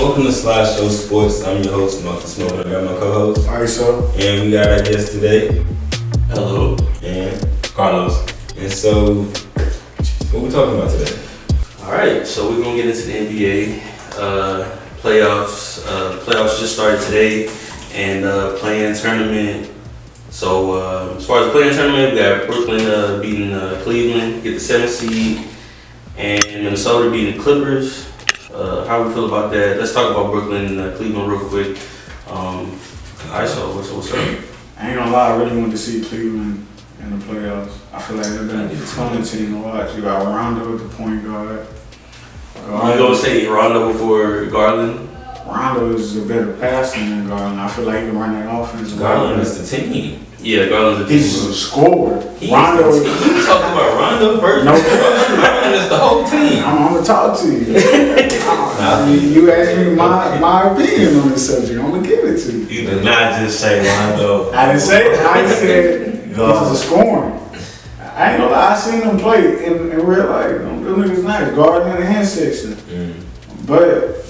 Welcome to Slideshow Sports. I'm your host, Memphis and Minnesota. I got my co-host. Alright, so. And we got our guest today. Hello. And Carlos. And so, what we talking about today? Alright, so we're going to get into the NBA playoffs. Playoffs just started today and playing tournament. So, as far as the playing tournament, we got Brooklyn beating Cleveland, get the 7th seed, and Minnesota beating the Clippers. How we feel about that? Let's talk about Brooklyn and Cleveland real quick. Alright, so what's up? I ain't gonna lie, I really want to see Cleveland in the playoffs. I feel like they're gonna be a fun team to watch. You got Rondo at the point guard. You gonna say Rondo before Garland? Rondo is a better passer than Garland. I feel like he can run that offense. Garland is the team. Yeah, Garland's the team. He's a scorer. Rondo is. You talking about Rondo first? No, Garland is the whole team. I'm gonna talk to you. You asked me my opinion on this subject. I'm gonna give it to you. You did not just say Rondo. I didn't say it. I said he's a scorer. I ain't gonna lie, I seen them play in real life. Them niggas nice, guarding in the hand section. But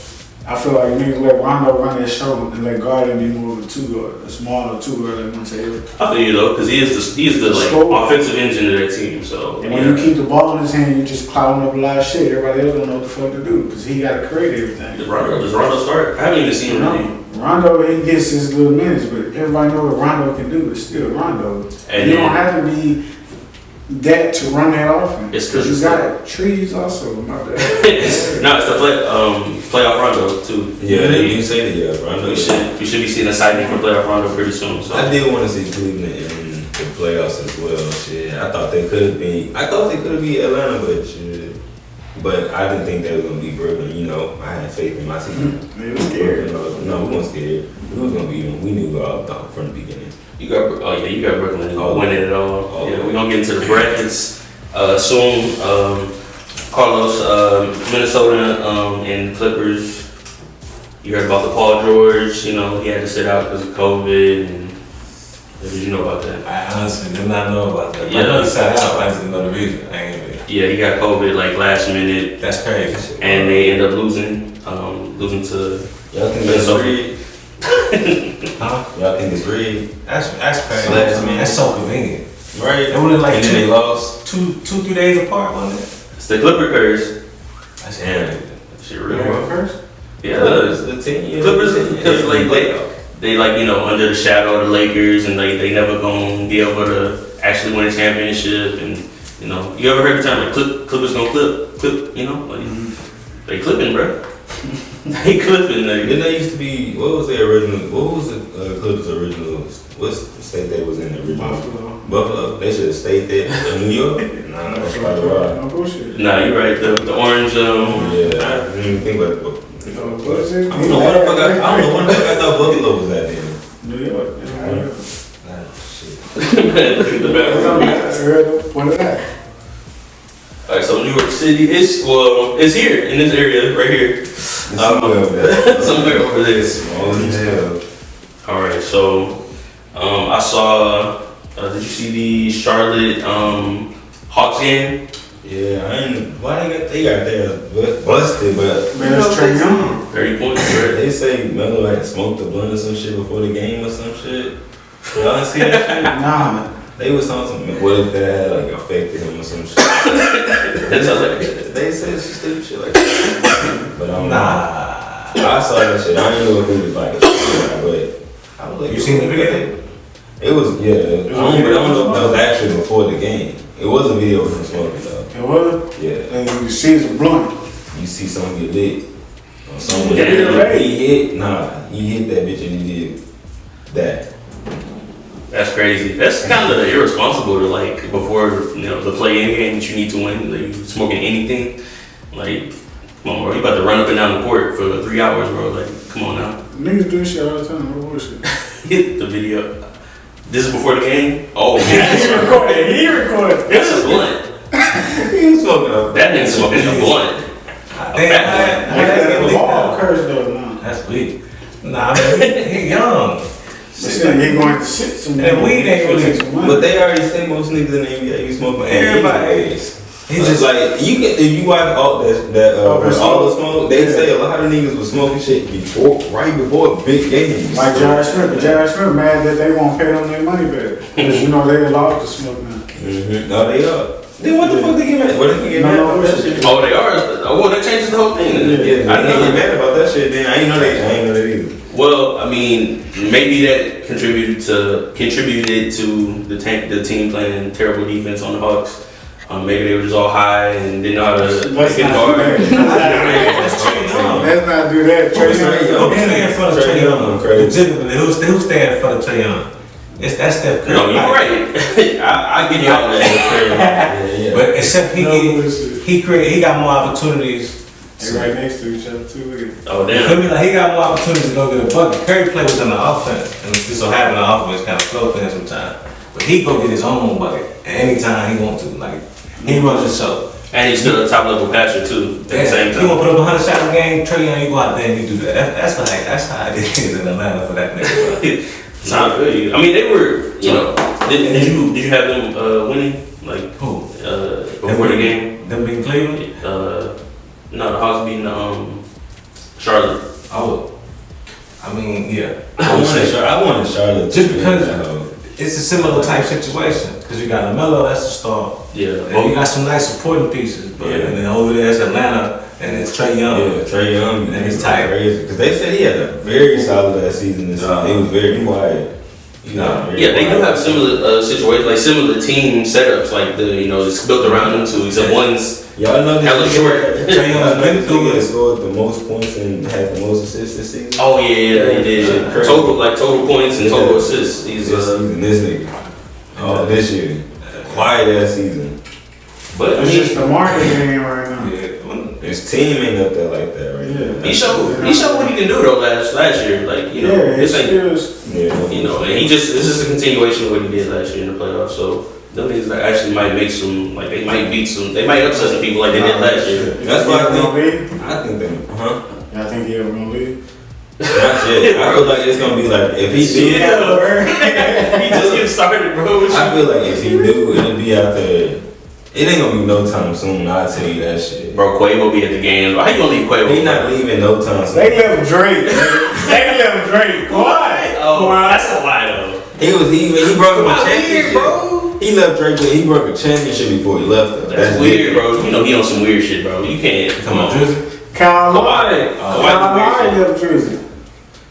I feel like niggas let Rondo run that show and let Garland be more of a two guard, a smaller two guard like Montaylor. I feel you though, because he is the like offensive engine of that team. So and when you keep the ball in his hand, you just clouding up a lot of shit. Everybody else don't know what the fuck to do because he got to create everything. Does Rondo start? I haven't even seen him. Rondo, he gets his little minutes, but everybody know what Rondo can do. It's still Rondo. And you don't have to be that to run that offense. It's because you got trees also. My bad. No, it's the playoff Rondo too. Yeah, you say that. Rondo. We should be seeing a sighting for playoff Rondo pretty soon. So I did want to see Cleveland in the playoffs as well. Shit, I thought they could have been Atlanta, but shit. But I didn't think they were gonna beat Brooklyn. You know, I had faith in my team. They were scared. No, we weren't scared. We was gonna beat them. We knew from the beginning. you got Brooklyn winning it all. Yeah, we're gonna get into the brackets soon. Carlos, Minnesota and Clippers. You heard about the Paul George? You know, he had to sit out because of COVID. And what did you know about that? I honestly did not know about that. Yeah. I know he sat out. I just didn't know the reason. Yeah, he got COVID like last minute. That's crazy. And they end up losing to Y'all think that's rigged? Huh? Y'all think it's rigged? That's crazy. Last minute. That's so convenient. Right. It would like and then they lost 2-3 days apart, wasn't it? It's the Clipper curse. That's Damn. crazy. That shit real bro. First? Yeah, the team. Clippers because they like under the shadow of the Lakers and they never gonna be able to actually win a championship and you ever heard the term like Clippers gonna clip they clipping bro. They clipping. Didn't they used to be? What was the Clippers original? What state they was in the original? Buffalo. They should have stayed there in New York. Nah, that's probably right. No bullshit. Nah, you're right. The orange. Yeah, I didn't even think about it. You know, what is it? I don't know what the fuck I thought Buffalo was at then. New York. Shit. What is that? Alright, so New York City it's here in this area right here. Somewhere over there. Small as hell. Alright, so I saw. Did you see the Charlotte Hawks game? Yeah, why they got their busted, but Man, it's Trae Young. 30 points, right? they say Melo had smoked a blunt or some shit before the game or some shit. Y'all see that shit? Nah. They was on some, what if that had like affected him or some shit? That's hilarious. They said some stupid shit like that. But I saw that shit. I didn't know if it was like a shit, but I was like, You seen the video? It was, yeah. I don't know if that was actually before the game. It was a video from smoking though. It was? Yeah. And you see it's a blunt. You see someone get lit. Or someone Yeah, he hit that bitch and he did that. That's crazy. That's kind of irresponsible to like before the play-in game that you need to win. Like you smoking anything, like come on, bro. You about to run up and down the court for 3 hours, bro. Like come on now. Niggas do shit all the time. No bullshit. Hit the video. This is before the game. Oh man, He recorded. this is blunt. He was smoking up. That nigga smoking a blunt. The ball curse though, no. That's weak. Nah, I mean, he young. But still, you're going to sit some And weed ain't really. But they already say most niggas in the NBA be smoking. Everybody. He's It's just like like you get if you watch all all the smoke, they say a lot of niggas was smoking shit right before big games. Like Josh Smith, but Josh Smith mad that they won't pay them their money back. Because you know they allowed to smoke now. Mm-hmm. No, they are. Then what the fuck they get mad? What they get mad No, about that shit? Oh, they are. Oh, well, that changes the whole thing. Yeah, I didn't get mad about that shit. Then I ain't know that either. Well, I mean, maybe that contributed to the team playing terrible defense on the Hawks. Maybe they were just all high and didn't know how to Let's get not guard. do that. Let's not do that. Who's Trae Young? who's staying in front of Trae Trae Young, Young? crazy. Legitimately, who's staying in front of Trae Young? That's Steph Curry. No, you're right. I give you all that. Yeah. But except No bullshit. he got more opportunities. They right next to each other too. Look at it. Oh, You feel damn. me? Like he got more opportunities to go get a bucket. Curry play within the offense, and it's just so having the offense kind of flow things sometimes. But he go get his own bucket at any time he want to. Like he runs his show. And he's still a top level passer, too, at the same You time. want to put up 100 shots a game, Trae Young, you go out there and you do that. That's how it is in Atlanta for that nigga. Nah, I feel you. I mean, they were, you know, did you have them winning? Like, Who? before the game? Them being Cleveland? No, the Hawks beating Charlotte. Oh, I mean, yeah. I wanted Charlotte Just to because- win that hoe. It's a similar type situation because you got LaMelo as the star, Yeah. and you got some nice supporting pieces. But Yeah. and then over there is Atlanta, and it's Trae Young. Yeah, Trae Young, And it's it's tight. crazy because they said he had a very solid last season. This season. He was very quiet. Very Yeah, they do quiet. have similar situations, like similar team setups, like it's built around them two. Except one's Y'all know this hella nigga- short. Trae Young's been through He it. scored the most points and had the most assists this season. Oh yeah, he did. Shit crazy. Total points and total Yeah. assists. He's This season, this nigga. Oh, this year. Quiet ass season. but I It's just mean, the market game right now. Yeah. His team ain't up there like that right now. he showed what he can do though last year. Like Yeah, this it's ain't. just Yeah. And this is a continuation of what he did last year in the playoffs. So them niggas actually might make some, like they might upset some people like they did last year. That's why I gonna think. leave. I think that. Huh? Y'all think he ever gonna leave? Not yet. I feel like it's gonna be like if he do. He just getting started, bro. I feel like if he do, it'll be out there. It ain't gonna be no time soon. I'll tell you that shit. Bro, Quavo be at the games. How you gonna leave Quavo? He not leaving no time soon. They left Drake. They left Drake. Why? Oh, that's a lie though. He broke him a That's weird, championship. bro. He left Drake, but he broke a championship before he left. Though. That's weird, bro. You know he on some weird shit, bro. You can't. Come on, Drizzy. Kyle Kawhi. Lowry. Kyle Lowry left Drizzy.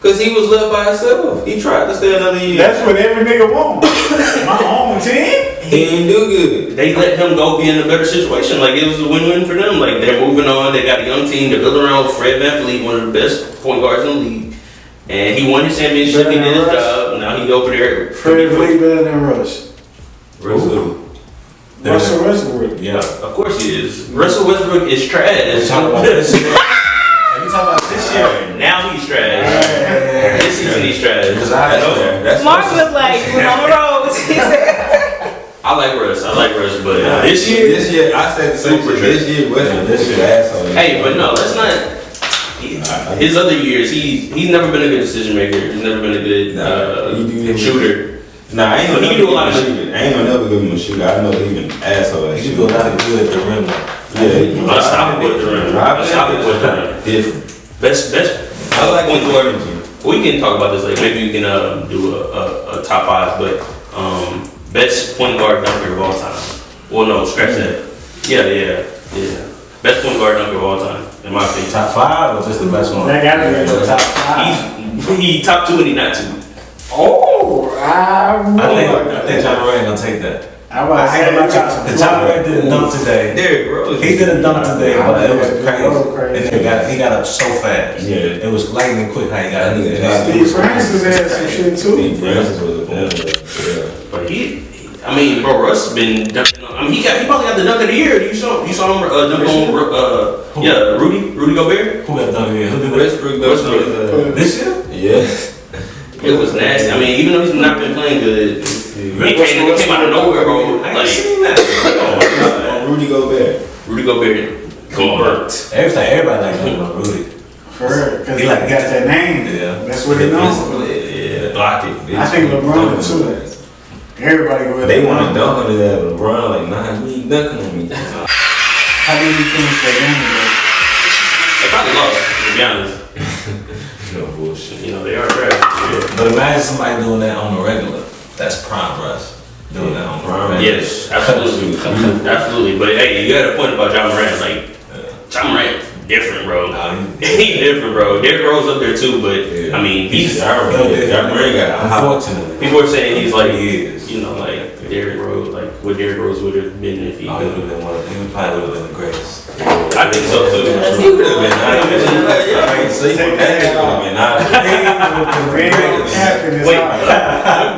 Cause he was left by himself. He tried to stay another year. That's what every nigga wants. My home team. He didn't do good. They let him go be in a better situation. Like it was a win-win for them. Like they're moving on. They got a young team. They're building around Fred VanVleet, one of the best point guards in the league. And he won his championship. He did his job. Now he over there. Fred VanVleet better than Russ. Russell. Russell Westbrook. Yeah. Of course he is. Russell Westbrook is We trash. talk about this year. We talk about this year. Now he's trash. This season he's trash. Because I know that. That's Mark was like, he was on the road. He said, I like Russ, but this year. This year, I said the same Super shit. This year, Westbrook, this shit asshole. Hey, but no, let's not. His other years, he's never been a good decision maker. He's never been a good he do- shooter. Nah, I ain't But gonna he never do a lot give of him a shooter. I ain't gonna never give him a shooter. I know he an asshole at He should do a shooting. lot of good at the rim. Yeah, Unstoppable at the rim. Unstoppable at the rim. different. Best. I like point his guard. energy. We can talk about this later. Maybe we can do a top five, but best point guard dunker of all time. Well, no, scratch that. Yeah. Best point guard dunker of all time, in my opinion. Top 5 or just the best one? That gotta be in the top 5. He top 2 and he not 2. Oh, I think John Moran gonna take that. I was I ain't gonna lie, the John Moran did a dunk today. Derrick Rose. He did a dunk today, but it was Oh, crazy. crazy. And he got up so fast. Yeah. It was lightning quick how he got That nigga it. Steve Francis had some shit Steve too. Francis was a baller. But I mean, bro, Russ been dunking. I mean, he probably got the dunk of the year. You saw him dunk on Rudy Gobert. Who got dunk here? Who Yeah. did Westbrook though. Westbrook. this year? Yeah. It was nasty. I mean, even though he's not been playing good, he came out of nowhere, bro. I ain't Like, seen that. Oh, Rudy Gobert. Rudy Gobert, come on, bro. Everybody like dunking on Rudy. For real, because He he like- got that name. Yeah. That's what he knows. Yeah. Block it. I think LeBron too. Everybody go. They want to dunk on his ass. LeBron like, nah, he ain't dunking on me. How did you finish that They probably lost, to be honest. No bullshit. You know, they are trash. Yeah. But imagine somebody doing that on the regular. That's prime Russ. Doing that on the regular. Yes, absolutely. Absolutely. But hey, you had a point about John Morant. Like, John Morant, different, bro. He's different, bro. Derrick Rose up there too, but I mean, he's. John Morant got Unfortunately. People are saying he's like, He is. you know, like Derrick Rose, like what Derrick Rose would have been if he. Oh, he would have been one of. He would probably would have been the greatest. I think so too. He would have been nice. Yeah, I ain't sleep on that. He would have been nice. game? Wait,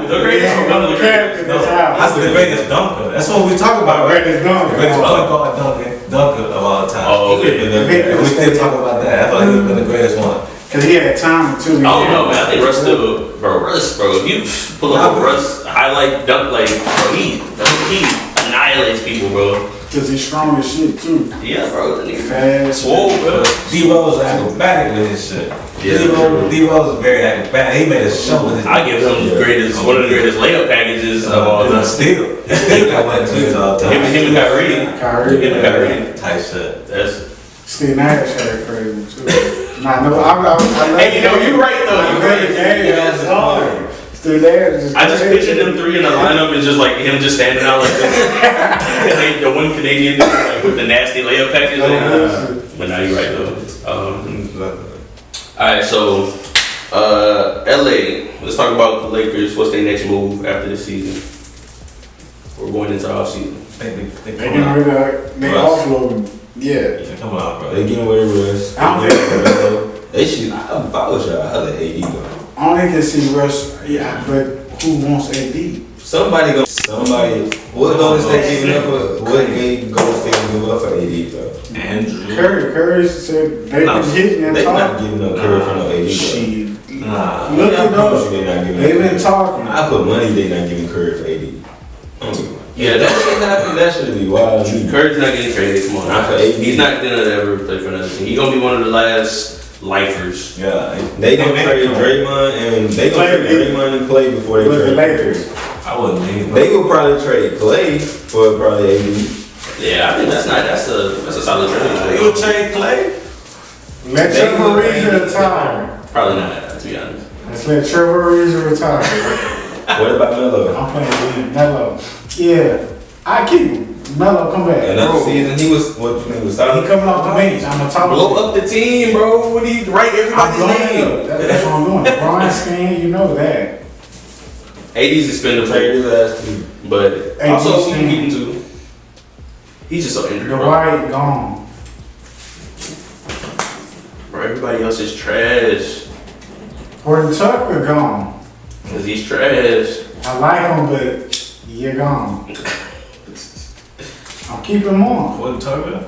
the greatest or one of the greatest? That's the greatest dunker. That's what we talk about, right? Greatest dunker. Greatest dunker of all time. Oh, okay. And we still talk about that. I thought he would have been the greatest one. Cause he had time too. I don't know, man. I think Russ still, bro. If you pull up a Russ highlight dunk, like, bro, he annihilates people, bro. Cause he's strong as shit too. Yeah, bro. That nigga Fast. swole, bro. D-Rose is acrobatic with his shit. Yeah. D-Rose is very acrobatic. He made a show with his. I give him the greatest, one of the greatest layup packages of all time. Still got one of his all time. Him and Kyrie. Kyrie. Him and Kyrie. Tight shit. That's. Steve Nash had it crazy too. Nah, no, I Hey, you know, you're right though. You're right. That's hard. Steve Nash I just pictured them three in the lineup and just like him just standing out like this. The one Canadian like, with the nasty layup package. But now you're right though. Alright, so LA. Let's talk about the Lakers. What's their next move after this season? We're going into off season. They getting rid of they offloading. Yeah. Come on, bro. They getting rid of Russ. I don't think They should. If I was y'all, I'd let AD go. I only can see Russ. Yeah, but who wants AD? Somebody. What Golden State giving up? What made Golden State give up for AD though? Andrew. Curry said they've been hitting and They not talking. giving up Curry for no AD. Shit. Nah. Look at those. They not giving. They've been talking. I put money they not giving Curry for AD. Yeah, that shit happened. That should be wild. Curry's not getting traded. Come on. Not for AD. He's not gonna ever play for another team. He's gonna be one of the last lifers. Yeah. They gonna trade Draymond and they gonna trade Draymond and Clay before they Look trade at Lakers. I wouldn't leave. They will probably trade Clay for probably AD. Yeah, I think that's a solid trade. You would trade Clay? Let Trevor Ariza retire. Probably not, to be honest. Let's let Trevor Ariza retire. What about Melo? I'm playing with Melo. Yeah, I keep him. Melo, come back. Another season, he was what you mean was He solid. coming off the bench. I'm a top. Blow up the team, bro. What do you write I'm everybody's blowing name? up. That's what I'm doing. Brian Stan, you know that. AD's expendable, Trade his ass too. but AD also Stan. he can too. He's just so injured, The bro. White gone. Bro, everybody else is trash. Gordon Tucker gone. Cause he's trash. I like him, but you're gone. I'm keeping him on. What Tucker?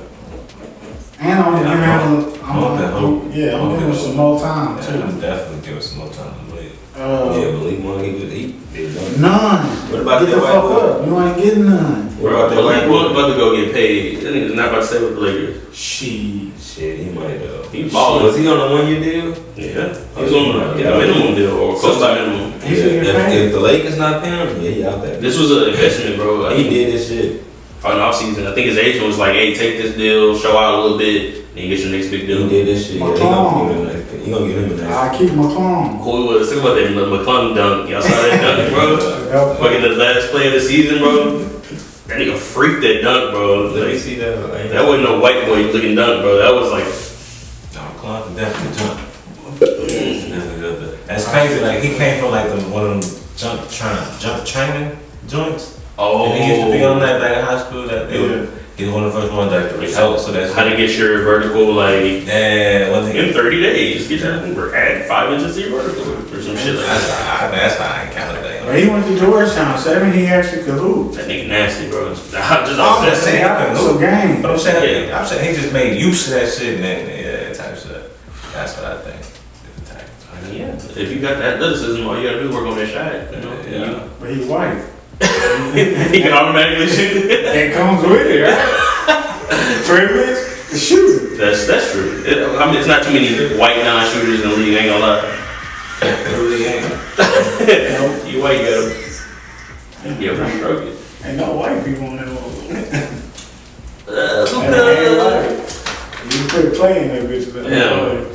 And I'm giving him. I'm giving him some more time Yeah, too. I'm definitely giving some more time to leave. Yeah, believe me, he did done. None. What about Get that the white fuck boy? up. You ain't getting none. What about that But white like, boy? about to go get paid. That nigga's not about to stay with the Lakers. Shit, he might have. He balling. Was he on a 1 year deal? Yeah, he's on a minimum deal or close to minimum. He should get paid. If the Lakers not paying him, yeah, he out there. This was an investment, bro. He did this shit. On the offseason, I think his agent was like, "Hey, take this deal, show out a little bit, and you get your next big He deal." did this shit. Yeah, he gonna give him a nice pay. He gonna give him a nice. I keep my clone. Cool was talk about that McClung dunk. Y'all saw that dunk, bro? Fucking the last play of the season, bro. That nigga freaked that dunk, bro. Let me Like, see that. that wasn't no white boy looking dunk, bro. That was like, No, Clark can definitely jump. Definitely. That's crazy. Like he came from like one of them jump training joints. oh, And he used to be on that back in high school. That he was one of the first ones that results. So that's how to get your vertical like yeah. One thing. in 30 days. Get your add 5 inches to your vertical or some shit like that. That's how I ain't counted that. But he went to Georgetown. 7, he actually could hoop. That nigga nasty, bro. Just I'm just saying. It's a game. But I'm saying he just made use of that shit and then yeah, type shit. That's what I think. I mean, yeah. If you got that athleticism, all you gotta do is work on that shot. You know? Yeah. But he's white. He can automatically shoot. That comes with it, right? Privilege, the shooter. That's true. I mean, it's not too many white non-shooters in the league. I ain't gonna lie. It really ain't. You white, you gotta stroke it. Ain't no white people in that world. Luka. play in that bitch. But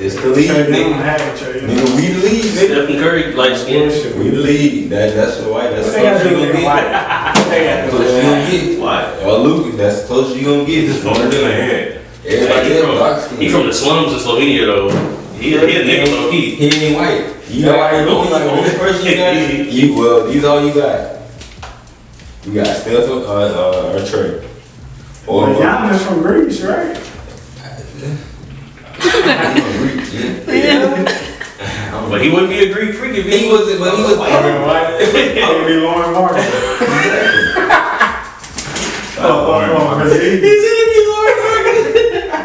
It's the league, Trey Young nigga. had Trey Young. Nigga, we the league, nigga. Stephen Curry, like skin. We the league. That's the white. That's What the they got to closest do you with gonna that get. white? What they got to do Close with you that? gonna get. Why? Or Lucas, that's the closest you gonna get. Just phone it in the head. Everybody else He from the slums in Slovenia though. He a nigga low key. He ain't white. You know why you look like the only person you got? Well, these all you got. You got Steph or Trey. Or But Giannis from Greece, right? But he wouldn't be a Greek freak if He wasn't, but he was I mean, white. It would be Lauren Martin.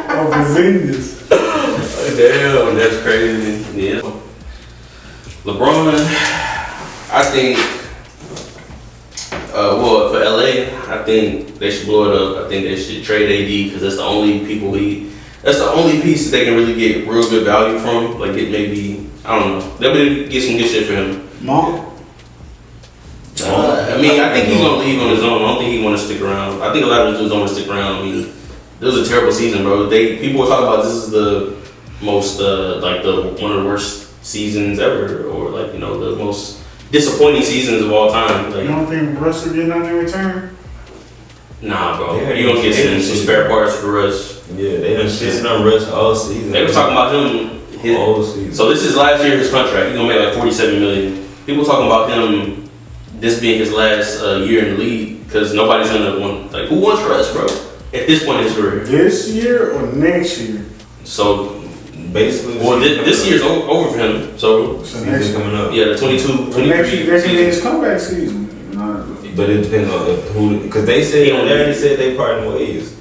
Brazilians. Damn, that's crazy. Yeah. LeBron, I think, well, for LA, I think they should blow it up. I think they should trade AD because that's the only that's the only piece that they can really get real good value from. Like, get maybe, I don't know, they'll be able to get some good shit for him. Mom? I mean, I think he's gonna leave on his own. I don't think he want to stick around. I think a lot of dudes don't want to stick around. I mean, it was a terrible season, bro. People were talking about this is the most like one of the worst seasons ever, or like the most disappointing seasons of all time. Like, You don't think Russ will get nothing in return? nah, bro, Yeah, you gonna get some spare parts for Russ. Yeah, they done shit on Russ all season. They were talking about him. all season. So this is last year his contract. He's gonna make like $47 million. People talking about him. This being his last year in the league, because nobody's gonna want, like, who wants Russ, bro? At this point in his career. This year or next year? So, basically, well, this year's over for him. So, So next season year. coming up. yeah, the 22, But next 23 year, that's season. his comeback season. But it depends on who, because they already said they parting ways.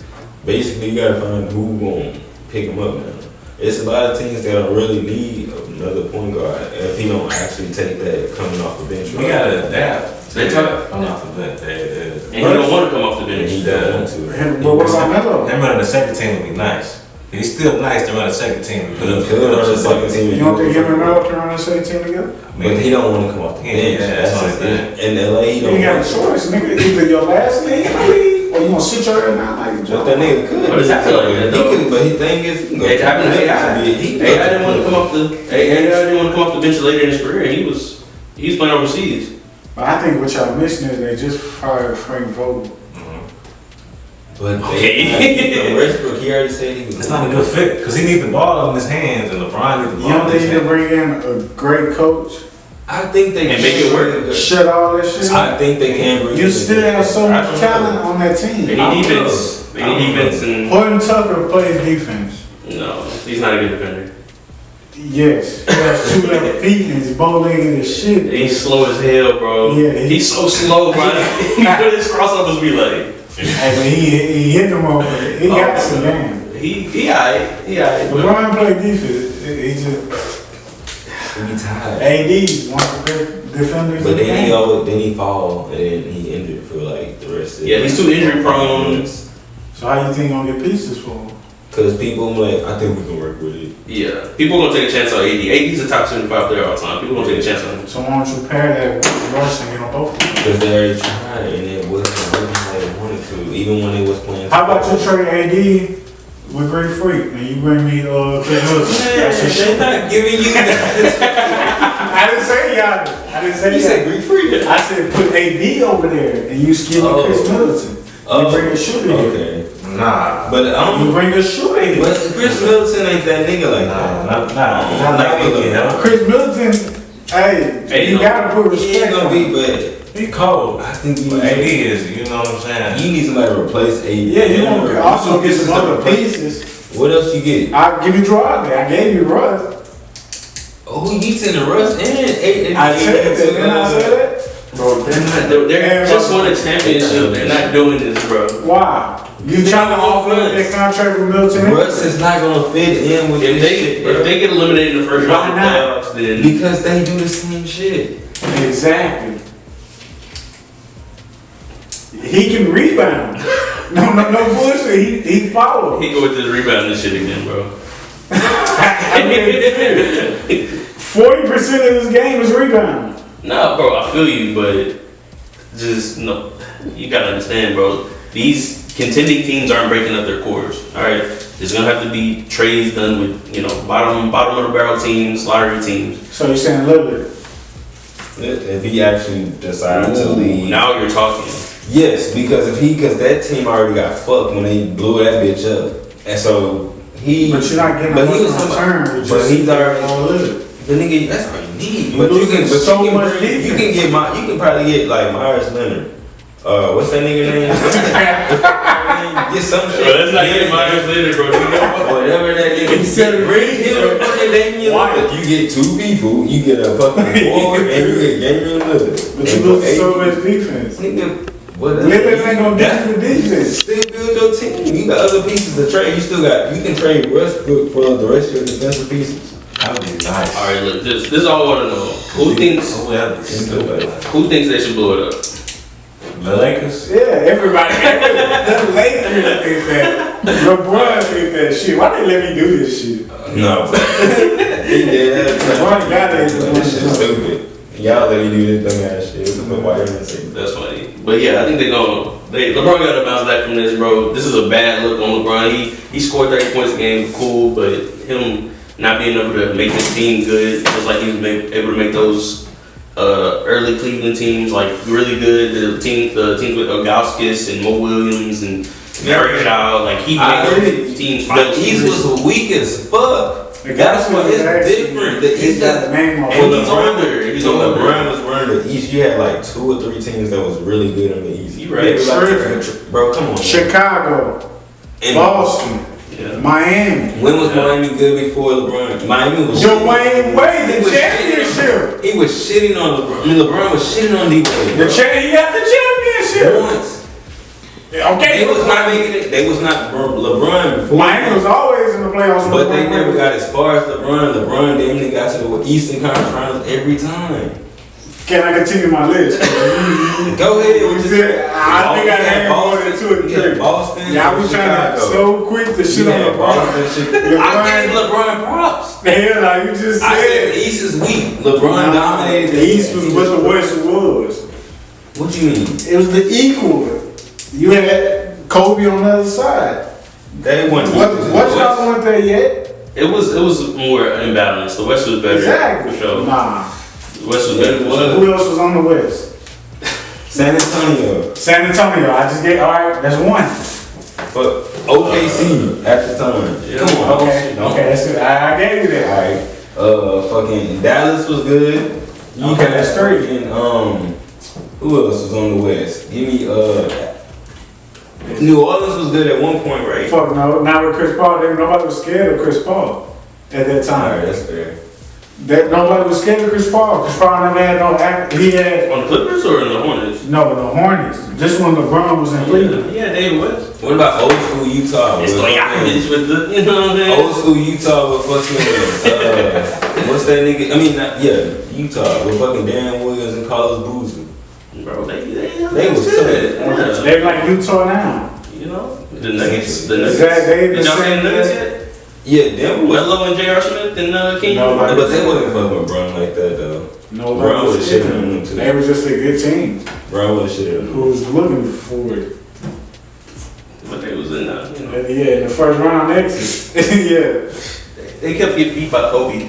Basically, you gotta find who gonna pick him up now. It's a lot of teams that don't really need another point guard if he don't actually take that coming off the bench. We gotta adapt. They talk- I'm off the bench. And he don't want to come off the And bench. he don't want to. But what about Melo? Him running the second team would be nice. He's still nice to run a second team. He could run the second team. You don't think him and Melo can run the same team together? But he don't want to come off the bench. Yeah, that's his what I'm thing. In LA, he You don't ain't got a want to. choice, nigga. Either your last nigga in the league, or you gonna sit your ass down like But that nigga could. But it's happening like that, He though. could, but his thing is, he can go It happened to AI. He AI didn't want to come off the bench later in his career, and he was playing overseas. But I think what y'all missing is they just fired Frank Vogel. But Okay. Westbrook, he already said he was. It's not a good fit because he needs the ball in his hands and LeBron needs the You ball don't in think his you can hands. bring in a great coach, I think they And make it work. shut all that shit? I think they can bring. You still have so I much don't talent know. on that team. They need defense. They need defense, and Horton Tucker plays defense. no, he's not a good defender. Yes. He has 2 left feet and he's bowling as shit. He's slow as hell, bro. Yeah, he's so slow, bro. He put his crossovers be like. Hey, but he hit them over. He got some game. He alright. But LeBron played defense. He just He tired. AD is one of the best defenders. But in the then game. then he fall and then he injured for like the rest of yeah, he's too injury prone. So how you think gonna get pieces for him? Cause people like, I think we can work with it. Yeah, people gonna take a chance on AD. AD's a top 75 player all the time. People gonna take a chance on him. So why don't you pair that with Russ and get on both of them? Cause they already tried and it wasn't working how they wanted to. Even when they was playing. How about you trade AD with Great Freak and you bring me Chris Middleton? That's your shit. They're not giving you that. I didn't say Giannis. I didn't say You said Giannis. Greek free. I said put AD over there and you skinny Chris Middleton. You bring a shooter here. Okay. Nah. But I You don't. bring a shooter here. But Chris Middleton ain't that nigga like that. Not like it, huh? Chris Middleton, hey, you gotta put He ain't respect gonna on be, him. but He cold. I think you But AD is, you know what I'm saying? You need somebody to replace AD. Yeah, you gonna also get some other pieces. What else you get? I'll give you Draw there. I gave you Russ. Oh, you sending Russ and AD. I said that, didn't I say that? Bro, They're just won a championship. They're not doing this, bro. why? You trying to offer that contract with Middleton? Russ is not gonna fit in with If this shit, bro. they get eliminated in the first round of Why not? playoffs, then Because they do the same shit. Exactly. He can rebound. No bullshit. He followed. he go with this rebound and shit again, bro. 40% of his game is rebound. Nah, bro, I feel you, but just no. You gotta understand, bro. These contending teams aren't breaking up their cores. All right, There's gonna have to be trades done with bottom of the barrel teams, lottery teams. So you're saying Lillard? If he actually decided to leave. Now you're talking. Yes, because that team already got fucked when they blew that bitch up. And so he. But you're not getting much return. But he's already. Lillard. The nigga, that's all you need. You You can probably get like Myers Leonard. What's that nigga name? Get some shit. But let's not get Myers Leonard, bro. Whatever that nigga. He said Bring him fucking Damian Lillard. You get two people. You get a fucking forward and you get Damian Lillard. But you lose so much defense. Nigga, what? Lillard ain't gonna do the defense. Still build your team. You got other pieces to trade. You can trade Westbrook for the rest of your defensive pieces. That would be nice. All right, look, this is all I want to know. Who thinks they should blow it up? The Lakers? Yeah, everybody. The Lakers think that. LeBron think that shit. Why they let me do this shit? No. He did that. LeBron got it. This shit stupid. Y'all let me do this dumb ass shit. But why you gonna say that? That's funny. But yeah, I think LeBron got to bounce back from this, bro. This is a bad look on LeBron. He scored 30 points a game, cool, but him not being able to make his team good, just like he was able to make those early Cleveland teams like really good. The teams with Ilgauskas and Mo Williams and Mary Shaw, like he made those teams. The East was weak as fuck. That's why it's different. The East got name on and he's older. He's older. LeBron was running the East. You had like 2 or 3 teams that was really good in the East. You right. Bro, come on. Chicago, And Boston, Miami. When was Miami good before LeBron? Miami was Dwayne Wade, the championship. He was shitting on LeBron. I mean, LeBron was shitting on D-Wade. He got the championship. Once. Okay. They was not making it. They was not LeBron before. Miami was always in the playoffs. But they never got as far as LeBron. LeBron, they got to the Eastern Conference Finals every time. Can I continue my list? Go ahead. I think I had more than 2 or 3. Boston. Y'all was trying to so quick to shit on LeBron. I gave LeBron props. Hell, like you just I said said. the East is weak. LeBron dominated. The East was what the West was. What you mean? It was the equal. You had Kobe on the other side. They went. What y'all went there yet? It was more imbalanced. The West was better. Exactly. For sure. Nah. The West was better. For sure. Who else was on the West? San Antonio. San Antonio. I just get alright. That's one. But OKC at the time. Yeah. Come on. Okay. That's it. I gave you that. Alright. Fucking Dallas was good. Okay, that's 3. And who else was on the West? Give me New Orleans was good at one point, right? Fuck no. Not with Chris Paul. Nobody was scared of Chris Paul at that time. Alright, that's fair. That nobody was scared of Chris Paul. Chris Paul never had no act. He had On the Clippers or in the Hornets? no the Hornets. Just when LeBron was in Cleveland. Yeah, David West. What about old school Utah? It's like with the, you know what I'm saying? Old school Utah with fucking what's that nigga? I mean, Utah with fucking Dan Williams and Carlos Boozer. Bro, They was good. tough. They like Utah now. You know? The Nuggets. Is that they Did y'all see the Nuggets yet? Yeah, them was. Ello and J.R. Smith and King. No, But they wasn't fucking with Brown like that though. No, Brown was shitting on them too. They were just a good team Brown was shitting on them. who was looking for it. But they was in that, you know. Yeah, in the first round exit. Yeah. They kept getting beat by Kobe.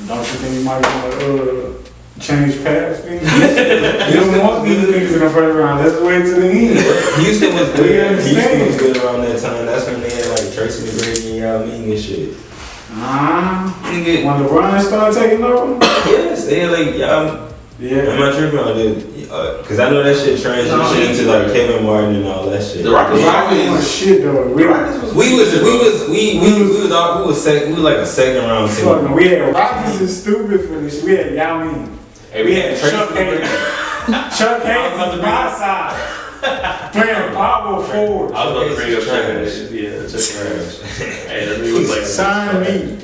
Don't you think you might want to change paths? You don't want these niggas in the first round. Let's wait till the end. Houston was We good. understand. Houston was good around that time. That's when they had like Tracy McGrady and Yao Ming and shit. Nigga, When LeBron started taking over? yes, they had like Yao. Yeah. I'm not tripping on it. Cause I know that shit transitioned into like Kevin Martin and all that shit. The Rockets was shit though. We was like a second round team. fucking. We had Rockets is stupid for this. We had Yao Ming. We had Chuck Hayes. Chuck Hayes on the right side. Playing power forward. I was about to bring up Trash. Chuck. Yeah, Chuck Trash. Hey, that nigga was like Sign me.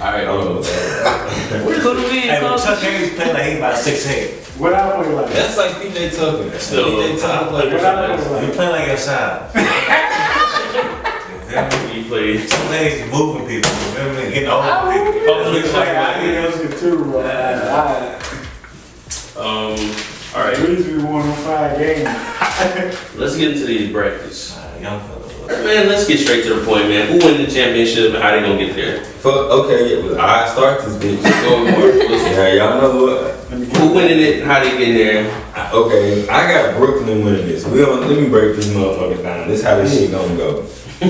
Alright, Where's Little League? Hey, but Chuck Hayes playing like he about 6'8". What I play like? That's like PJ Tucker. Still PJ Tucker like What I play He like? playing like your side. he played. Chuck Hayes moving people. You know what I mean? Getting older people. I did that shit too, bro. All right, Grizzlies won them 5 games. let's get into these brackets. Young fella. All right, man, let's get straight to the point, man. Who win the championship and how they gonna get there? Okay, yeah, well, I start this bitch. Yeah, y'all know what? Who winning it and how they getting there? Okay, I got Brooklyn winning this. Let me break this motherfucker down. This how this shit gonna go.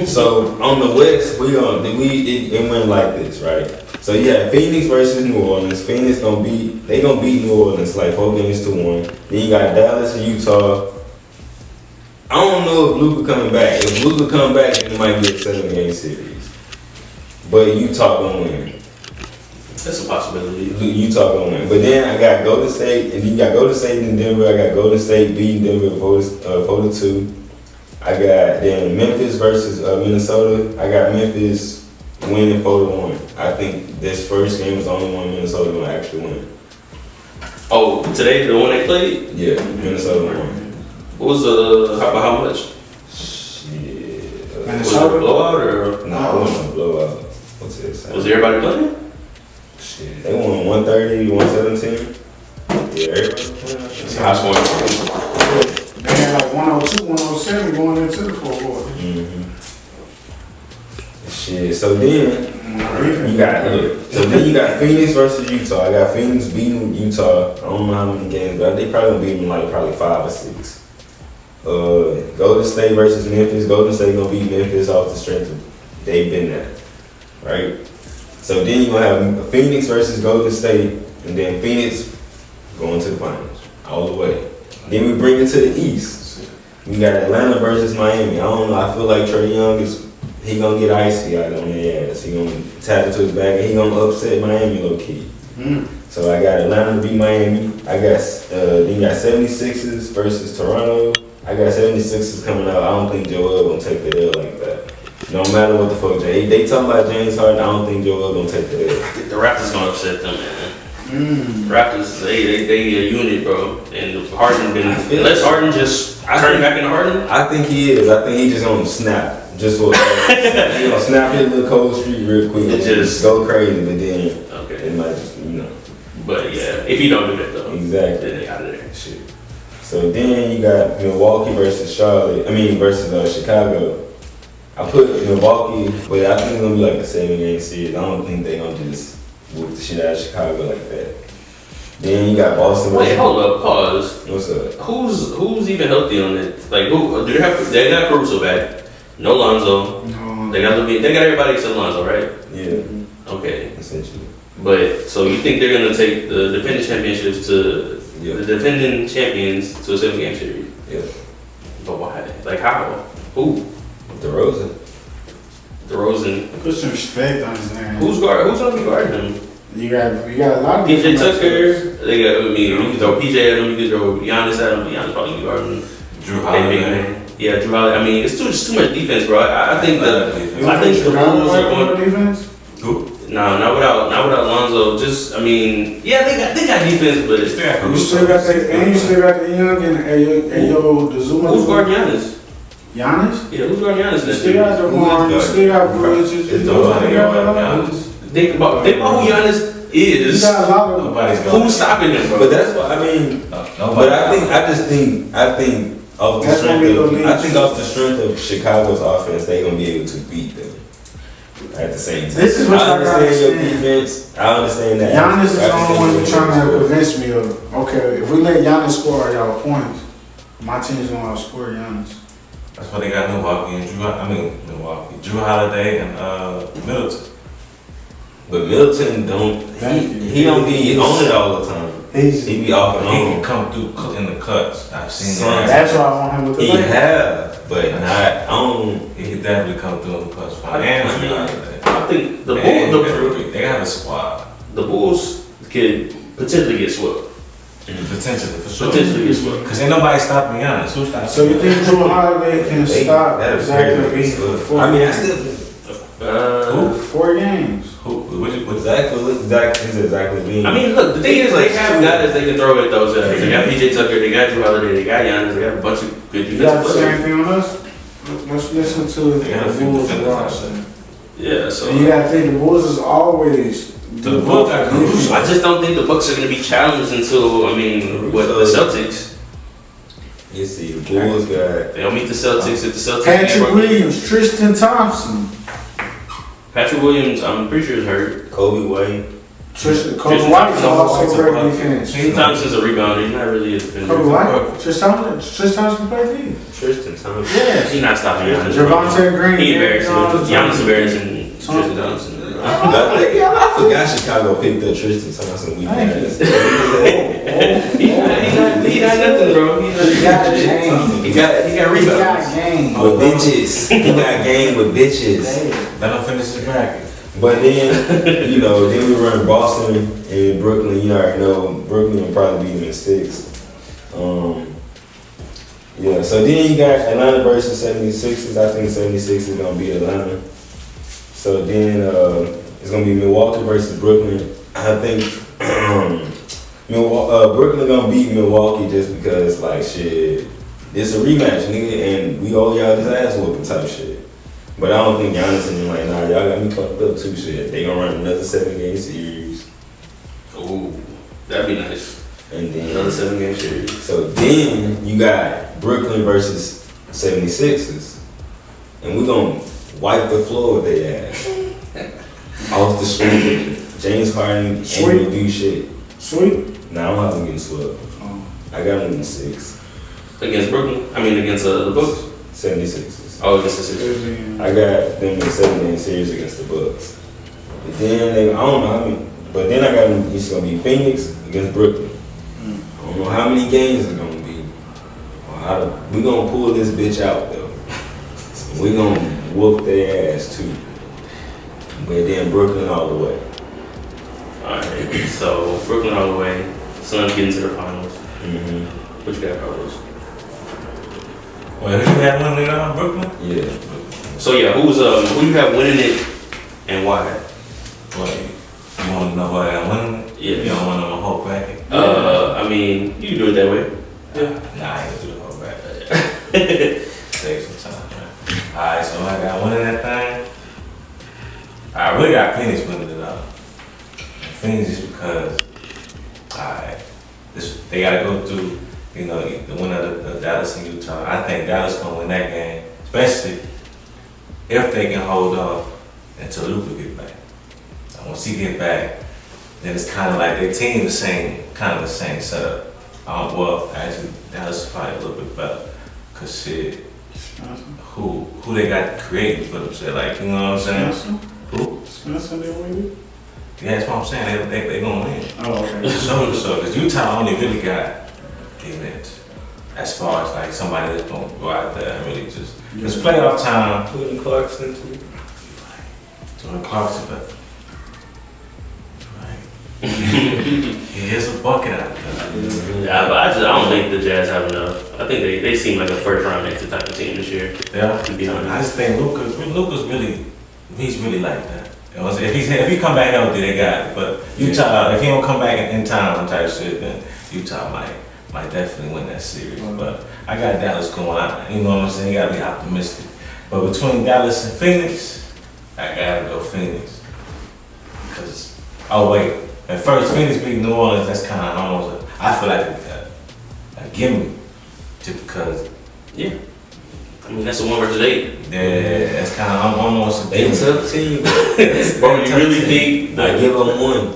So on the West, it went like this, right? So you have Phoenix versus New Orleans. Phoenix gonna beat New Orleans like 4-1. Then you got Dallas and Utah. I don't know if Luka coming back. If Luka come back, then it might be a 7-game series. But Utah gonna win. That's a possibility. Utah gonna win. But then I got Golden State, and you got Golden State in Denver. I got Golden State beating Denver 4-2. I got then Memphis versus Minnesota. I got Memphis winning 4-1. I think this first game is the only one Minnesota gonna actually win. Oh, today the one they played? Yeah, Minnesota won. What was how much? Shit. Was it a Minnesota? blowout or Nah, it wasn't a blowout. What's it? was everybody playing? Shit. They won 130, 117. Yeah, everybody playing. It's high scoring. They had like 102, 107 going into the fourth quarter. Shit. So then you got Phoenix versus Utah. I got Phoenix beating Utah. I don't know how many games, but they probably gonna beat them like probably 5 or 6. Golden State versus Memphis. Golden State gonna beat Memphis off the strength of they've been there, right? So then you gonna have Phoenix versus Golden State, and then Phoenix going to the finals all the way. Then we bring it to the East. We got Atlanta versus Miami. I don't know. I feel like Trae Young he gonna get icy out on their ass. He gonna tap it to his back, and he gonna upset Miami low key. So I got Atlanta to beat Miami. I got then you got 76ers versus Toronto. I got 76ers coming out. I don't think Joel gonna take the L like that. No matter what the fuck they talking about James Harden, I don't think Joel gonna take the L. I think the Raptors gonna upset them, man. Raptors, they a unit, bro. And Harden unless Harden just turn back into Harden. I think he is. I think he just gonna snap. Just what he gonna snap his little cold streak real quick. It just go crazy, but then okay. it might just But yeah, if you don't do that though, exactly. then they out of there. Shit. So then you got Milwaukee versus versus Chicago. I put Milwaukee, but I think it's gonna be like a 7-game series. I don't think they gonna just whoop the shit out of Chicago like that. Then you got Boston. Wait, hold up, pause. What's up? Who's even healthy on it? Like who do they have? They got Caruso back. No Lonzo. No. They got everybody except Lonzo, right? Yeah. Okay. Essentially. But so you think they're gonna take the defending championships to the defending champions to a 7-game series? Yeah. But why? Like how? Who? DeRozan. Put some respect on his name. Who's gonna be guarding him? You got a lot of PJ different Tucker. matchups. They got. You can throw PJ at him. You can throw Giannis at him. Giannis probably be guarding Drew Big Holiday. man. Yeah, Drew Holiday. I mean, it's just too much defense, bro. I think You I think the Chicago Bulls like are more going. defense? Who? No, not without Lonzo. Just, I mean, yeah, they got defense, but it's fair. You still got the young and Ello Dezuma. Who's guarding Giannis? Giannis? Yeah, who's guarding Giannis? You still got DeMar, you still got Bridges. It's You nobody got guarding a lot. Giannis. Think about who Giannis You is. got a lot of Nobody's guarding. Who's stopping him, bro? But that's what I mean. Nobody. But I think off the That's gonna be the lead. off the strength of Chicago's offense, they gonna be able to beat them at the same time. This is what I I gotta understand your understand. defense. I understand that. Giannis is I the only one understand you're trying to your convince me of. Okay, if we let Giannis score all y'all points, my team's gonna outscore Giannis. That's why they got Milwaukee and Drew Holiday and Middleton. But Middleton he don't be on it all the time. He be off and He can on. come through in the cuts. I've seen Son, that. That's why I want him with the He Lakers. have, but not. I don't. He can definitely come through in the cuts. And Drew Holiday. I think the And Bulls, they got a squad. the Bulls could potentially get swept. Potentially, for sure. Potentially get swept. Because ain't nobody stopping Giannis. Who's stopping? So you think Drew Holiday can stop that is Zach very LaVine good. for 4 I mean, I games? still. 4 games. Exactly. I mean, look, the thing is, they have guys they can throw at those guys. They got PJ Tucker, they got Drew Holiday, they got Giannis, they got a bunch of good You got defensive the players. same thing on us? Let's listen to They got a the few Bulls defenders out roster. there. Yeah, so And you gotta think the Bulls is always The Bulls are crucial. I just don't think the Bucks are going to be challenged until, I mean, what, the Celtics. You see, the Bulls got They'll meet the Celtics if the Celtics. Patrick Williams, Tristan Thompson. Patrick Williams, I'm pretty sure is hurt. Kobe White. Kobe White is also great defense. Tristan Thompson's a rebounder. He's not really a defender. Kobe White? Tristan Thompson played D. Tristan Thompson. Yeah. He's not stopping Giannis. Javante Green. He embarrassing. Giannis embarrassing Tristan Thompson. I forgot Chicago picked up Tristan Thompson. We He got nothing, bro. He got game. He got He got rebounds. game. with bitches. He got game with bitches. Let him finish his bracket. But then, then we run Boston and Brooklyn. You already know Brooklyn will probably beat them in 6. Yeah, so then you got Atlanta versus 76ers. I think 76 is going to be Atlanta. So then it's going to be Milwaukee versus Brooklyn. I think Brooklyn going to beat Milwaukee just because, like, shit, it's a rematch, nigga, and we owe y'all this ass whooping type shit. But I don't think Giannis and them like, nah, y'all got me fucked up too, shit. They gonna run another 7-game series. Ooh, that'd be nice. And then Another 7-game series. So then you got Brooklyn versus 76ers. And we're gonna wipe the floor with their ass. Off the street. James Harden ain't gonna do shit. Sweet. Nah, I don't have them getting swept. I got them in 6. Against Brooklyn? I mean, against the Bucks? 76ers. Oh, against the Sixers. I got them in 7-game series against the Bucks. But then I don't know how many. But then I got them. It's gonna be Phoenix against Brooklyn. I don't know how many games it's gonna be. We gonna pull this bitch out though. We gonna whoop their ass too. But then Brooklyn all the way. Alright, so Brooklyn all the way. Suns getting to the finals. Mm-hmm. What you got, Carlos? Well, who had one in Brooklyn? Yeah. So yeah, who you have winning it and why? Well, you want to know why I won? Yeah. You don't want to know my whole bracket? I mean, you can do it that way. Nah, I ain't gonna do the whole bracket. Save some time, man. Alright, so I got one in that thing. I really got Phoenix winning it up. Phoenix just because, they gotta go through, the winner of Dallas and Utah. I think Dallas gonna win that game, especially if they can hold off until Luka get back. And once he get back, then it's kind of like their team the same setup. Well, actually, Dallas is probably a little bit better, cause shit, who they got creating for themselves, like, you know what I'm saying? Spencer? Who? Spencer, they win? Yeah, that's what I'm saying. They gonna win. Oh, okay. So, because Utah only really got defense. As far as like somebody that's gonna go out there and really just. It's playoff time. Jordan Clarkson too. Jordan Clarkson, but. Right. He is a bucket out there. Yeah, but I don't think the Jazz have enough. I think they seem like a first round exit type of team this year. Yeah. To be honest. I just think Luka's really, he's really like that. If he come back healthy, they got it. But Utah, if he don't come back in time type shit, then Utah might definitely win that series. But I got Dallas going out. You know what I'm saying? You gotta be optimistic. But between Dallas and Phoenix, I gotta go Phoenix. Cause at first Phoenix beat New Orleans. That's kind of almost. I feel like a gimme, just because. Yeah. I mean, that's a 1 versus 8. Yeah, that's kind of almost a They gimme. tough team. Bro, you really think? I give them 1.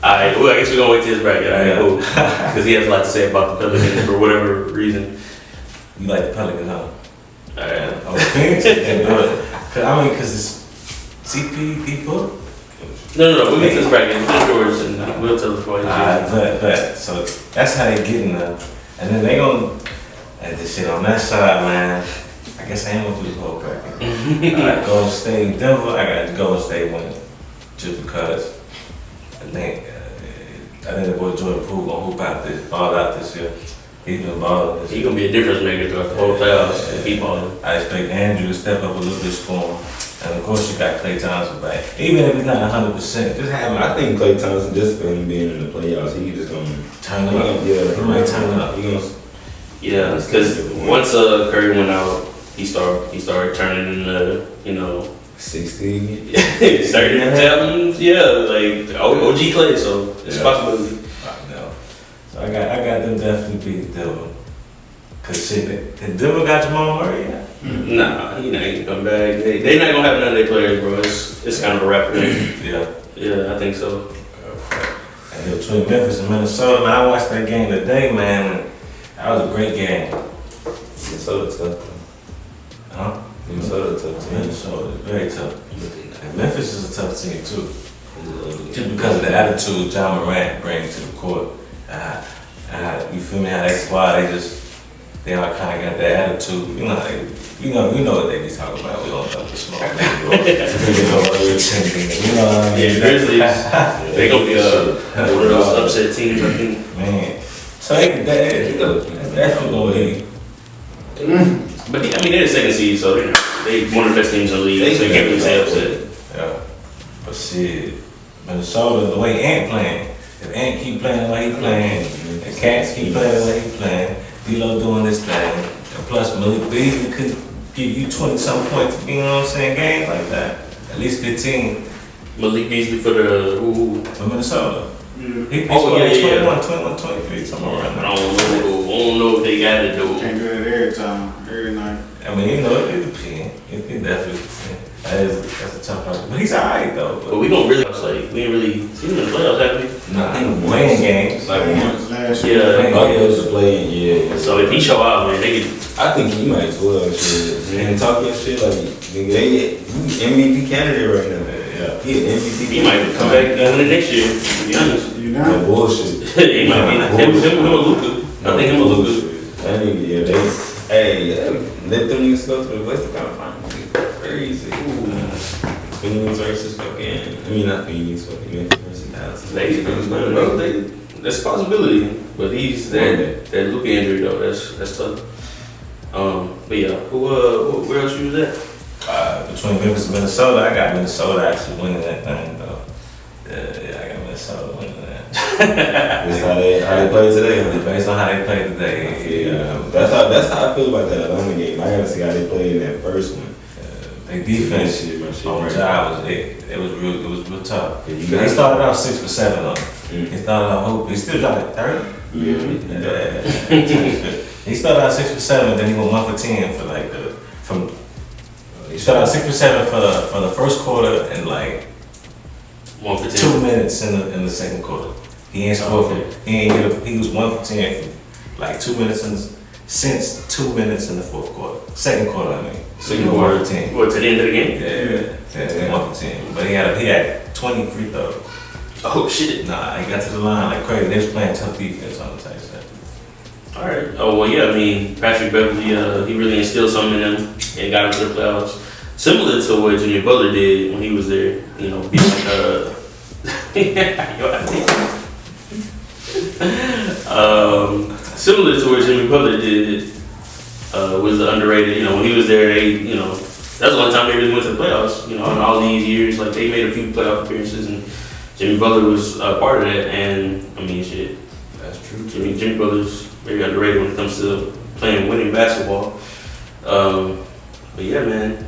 Alright, well, I guess we're gonna wait till his bracket. Alright, cool. Because he has a lot to say about the Pelicans for whatever reason. You like the Pelicans, huh? Alright. Oh, Phoenix? Because it's CP people. No, we'll get to his bracket. Finish yours and we'll tell the story. But so that's how they getting there. And then they gonna add this shit on that side, man. I guess I ain't gonna do the whole bracket. I got Golden State, Denver. I got Golden State winning, just because I think the boy Jordan Poole gonna ball out this year. He's been balling. He's gonna be a difference maker throughout the whole playoffs and keep balling. I expect Andrew to step up a little bit scoring. And of course you got Klay Thompson back. Even if he's not 100%, just have him. I think Klay Thompson, just for him being in the playoffs, he just gonna turn it up. Yeah, He might turn it up. He gonna. Yeah, because once Curry went out, he started turning into, 16. Certain talents, yeah, like OG Clay, so it's a possibility. No. So I got them definitely beat Denver. Cause shit, Denver got Jamal Murray yet? Nah, he not even come back. They not gonna have none of their players, bro. It's kind of a wrap for them. Yeah, I think so. And between Memphis and Minnesota, man, I watched that game today, man. That was a great game. Minnesota tough. Huh? Minnesota tough team. Minnesota is very tough. And Memphis is a tough team too. Just because of the attitude John Morant brings to the court. You feel me? How that squad, they all kind of got that attitude. You know, you know what they be talking about. We don't know the smoke. You know what I mean? Yeah, Grizzlies, they gonna be one of those upset teams, I think. Man, so that's definitely gonna be. But I mean, they're the second seed, so they one of the best teams in the league. So you can't really say upset. Yeah, but shit, Minnesota, the way Ant playing. If Ant keep playing the way he playing, and Cats keep playing the way he playing, D'Lo doing this thing, and plus Malik Beasley could give you 20-some points, you know what I'm saying, games like that. At least 15. Malik Beasley for For Minnesota. Yeah. He Oh, yeah, 21, 23, somewhere around I there. don't know if they got it though. Can't do it every time, every night. I mean, you know, it depends. It definitely depends. That's a tough part. But he's alright though. But we don't really we ain't really seen him in the playoffs, have we? Nah, he playing games. Like once. Last year. Yeah. All those playing, yeah. So if he show out, man, they could. I think he might as well. Shit. And talking shit like nigga, he MVP candidate right now. Yeah. He an MVP. He might come back and win it next year. To be honest, You No know? bullshit. he might be him or Luka. I think him or Luka. That nigga, yeah, let them niggas go to the Western Conference Finals. Crazy. Phoenix versus fucking, not Phoenix, fucking Memphis versus Dallas. That's a possibility, but that Luka injury though, that's tough. But yeah, where else you was at? Between Memphis and Minnesota, I got Minnesota actually winning that thing though. Yeah, I got Minnesota winning that. That's how they play today. Based on how they played today, yeah. That's how I feel about that Atlanta game. I gotta see how they played in that first one. Their defense on the job it was real tough. He started out 6 for 7 on it. He started out he still dropped 30. Yeah. He started out 6 for 7, then he went 1 for 10 for he started out 6 for 7 for the first quarter and 1 for 10. 2 minutes in the second quarter. He ain't scored he was 1 for 10 for 2 minutes since 2 minutes in the fourth quarter. Second quarter, I mean. Second quarter. 1 for 10. What, to the end of the game? Yeah, 1 for 10. But he had 20 free throws. Oh shit. Nah, he got to the line like crazy. They was playing tough defense on the type stuff. Alright. Oh well, yeah. I mean, Patrick Beverly, he really instilled something in them and got them to the playoffs. Similar to what Jimmy Butler did when he was there. You know, being similar to what Jimmy Butler did. Was underrated. You know, when he was there, that was the only time they really went to the playoffs. You know, in all these years, they made a few playoff appearances, and Jimmy Butler was part of that. And I mean, shit, That's true. Jimmy Butler's very underrated when it comes to winning basketball. But yeah, man,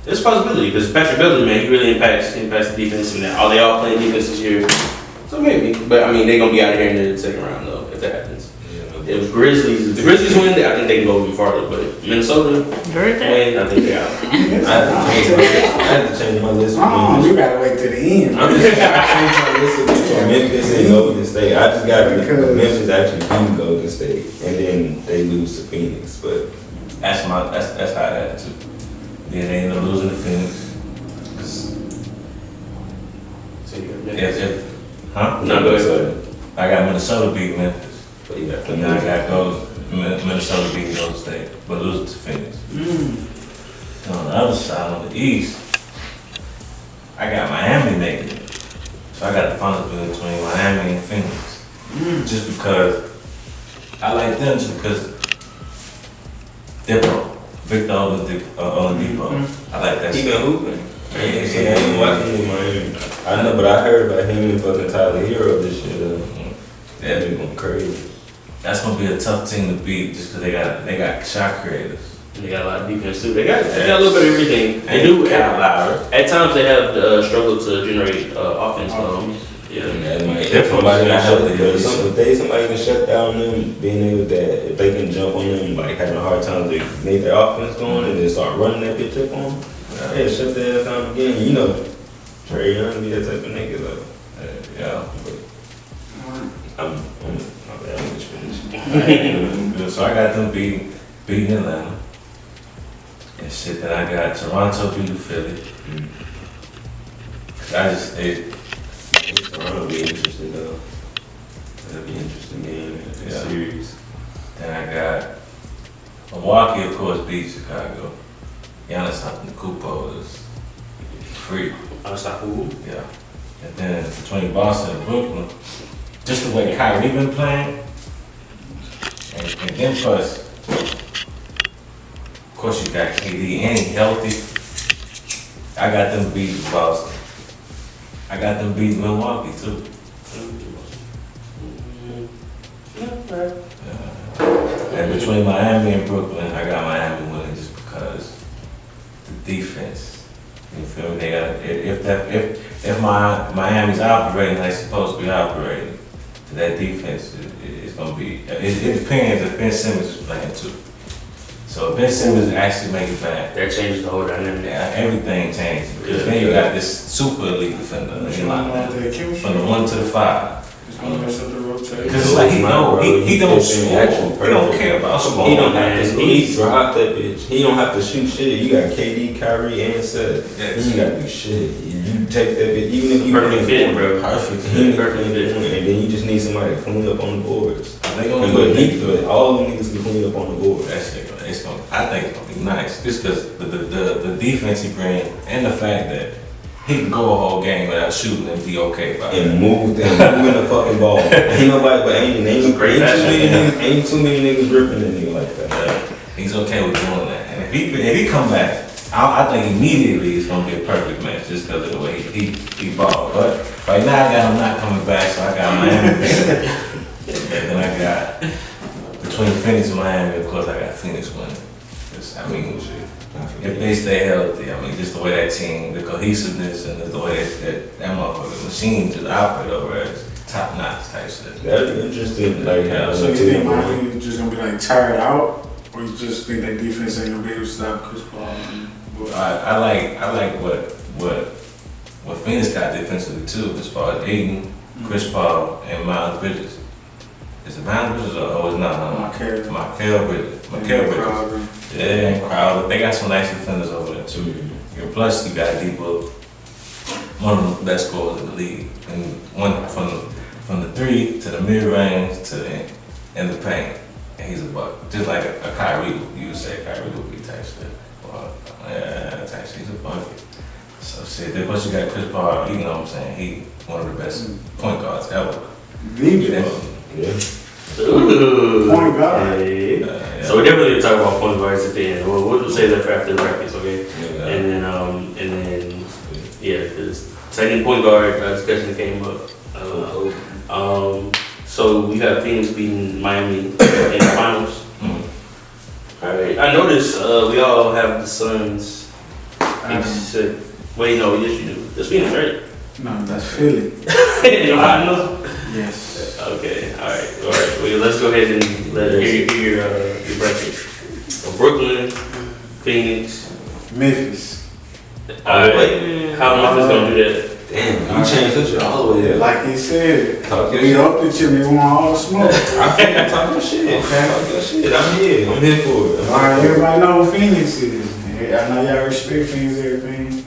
there's a possibility because Patrick Beverly, man, he really impacts the defense, and they all playing defense this year. So maybe, but I mean, they're gonna be out of here in the second round though if that happens. If the Grizzlies win, I think they can go even farther. But Minnesota win, I think they're out. I had to change my list. You gotta wait till the end. I changed my list to Memphis and Golden State. I just got Memphis actually beat Golden State, and then they lose to Phoenix. But That's how I had it too. Yeah, they ended up losing to Phoenix. So you got Memphis. Huh? No, go ahead. I got Minnesota beat Memphis. but you got And then I got Minnesota beating Golden State, but losing to Phoenix. On the other side, on the East, I got Miami making it. So I got the finals between Miami and Phoenix. Just because I like them, just because they're pro. Victor Oladipo. I like that. He been hooping. Yeah. I'm watching him, Miami. I know, but I heard about him and fucking Tyler Hero this year. That been going crazy. That's gonna be a tough team to beat, just because they got shot creators. And they got a lot of defense too. They got a little bit of everything. They do. Kyle Lowry. At times they have struggled to generate offense. Yeah. If somebody can shut somebody can shut down them, being able that if they can jump on them, like having a hard time to make their offense going and then start running that bitch up on them, yeah, shut their ass down again. You know, Trey Young be that type of nigga though. Yeah. I'm just finished. So I got them beating Atlanta. And shit, then I got Toronto beating Philly. Toronto be interesting though. That'll be an interesting game in the series. Then I got Milwaukee, of course, beat Chicago. Giannis Antetokounmpo is free. Unstoppable. Yeah. And then between Boston and Brooklyn, just the way Kyrie been playing, and then plus, of course you got KD and he healthy. I got them beating Boston. I got them beating Milwaukee too. And between Miami and Brooklyn, I got Miami winning just because the defense. You feel me? They got if Miami's operating like it's supposed to be operating, that defense is gonna be. It depends if Ben Simmons is playing too. So if Ben Simmons actually make it back, That changes the whole dynamic. yeah, everything changes because then you got this super elite defender in line from the 1 to the 5. It's gonna mess up the rotation. Because it's like he don't score. He don't care about scoring. He don't have to. He dropped that bitch. He don't have to shoot shit. You got KD, Kyrie, and Seth. Yes. You gotta do shit. You take that bitch, even if you Perfect fit, bro. Perfect. Perfect fit, and then you just need somebody to clean up on the boards. They gonna do it. But all of them niggas can clean up on the board. I think it's gonna be nice. Just because the defense he brings and the fact that he can go a whole game without shooting and be okay about it. And moving the fucking ball. Ain't nobody but ain't too many niggas ripping that nigga like that. Yeah, he's okay with doing that. And if he come back, I think immediately it's gonna be a perfect match just because of the way he balled. But right now I got him not coming back, so I got Miami. And then I got between Phoenix and Miami, of course I got Phoenix winning. I mean, if they stay healthy, I mean, just the way that team, the cohesiveness and the way that motherfucking machine just operate over there is top notch type shit. That'd be interesting. Like, So you think Miami just gonna be like tired out, or you just think that defense ain't gonna be able to stop Chris Paul? I like what Phoenix got defensively too, as far as Aiden, Chris Paul, and Miles Bridges. Is it Miles Bridges or is it not? Mikal Bridges. Yeah, and Crowder. They got some nice defenders over there too. And plus, you got Debo, one of the best scorers in the league, and one from the 3 to the mid range to in the paint, and he's a buck. Just like a Kyrie, you would say Kyrie would be type shit. Well, yeah, type shit. He's a bucket. So shit. Then plus you got Chris Paul. You know what I'm saying? He one of the best point guards ever. yeah. Ooh. Point guard. Yeah. So we definitely talk about point guards at the end. We'll say that for after the brackets, okay? Yeah. And then because second point guard discussion came up. So we have Phoenix beating Miami in the finals. All right. I noticed we all have the Suns. Wait, no, yes you do. That's Phoenix, right? No, that's Philly. In the finals. Yes. Okay, all right. Well, let's go ahead and let hear your bracket. So Brooklyn, Phoenix, Memphis. All right. How Memphis gonna do that? Damn, you changed the shit all the way up. Like he said, Talk your we shit. up the chimney, we want all the smoke. I feel you talk your shit. Okay. Talk your shit. I'm here for it. Alright, everybody know who Phoenix is. I know y'all respect Phoenix everything.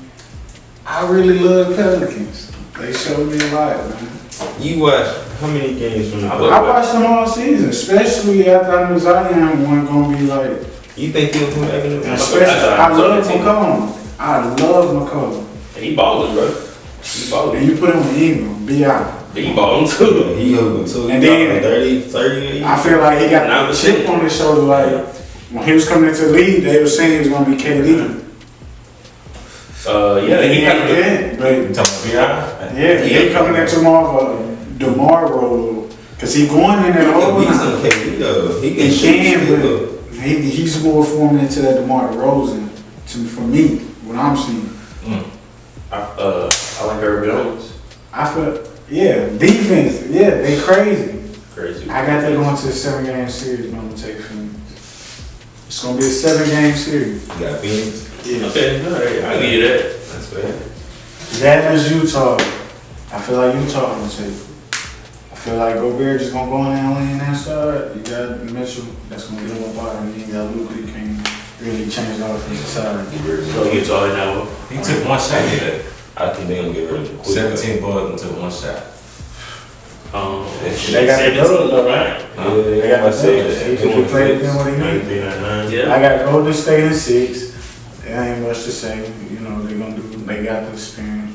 I really love the Pelicans. They showed me a lot, man. You watch how many games from the I watched them all season, especially after I knew Zion wasn't gonna be like. You think he'll come back in the Especially, I love McCollum. I love McCollum. He balling, bro. He balling. And you put him in Ingram, B.I. He balling too. He hooping too. And then 30. I feel like he got the chip on his shoulder. Like when he was coming into the league, they were saying he was gonna be KD. Yeah, he kind of. Yeah, but You talking about yeah, he coming into more of a DeMar role because he going in that He's overtime. some KD though. He can He shoot can, still. but He's more formed into that DeMar DeRozan for me, what I'm seeing. I like Herb Jones. I feel, yeah, defense, yeah, they crazy. Crazy. I got that going to the 7-game series, but I'm gonna take Phoenix. It's gonna be a 7-game series. You got Phoenix? Yeah. Okay, all right, I'll give you that. That's fair. That is Utah. I feel like Utah gonna take it. I feel like Gobert just gonna go in there and lean inside. You got Mitchell, that's gonna get him up out, and then you got Luka, you can't really change the offensive side. So Utah now. He took one shot today. I think they gonna get rid of him quick. 17 balls and took one shot. They got the dub though, right? Yeah, They got the dub. He can play them what he needs. 93-99. Yeah. I got Golden State in 6. There ain't much to say. You know, they gonna do. They got the experience.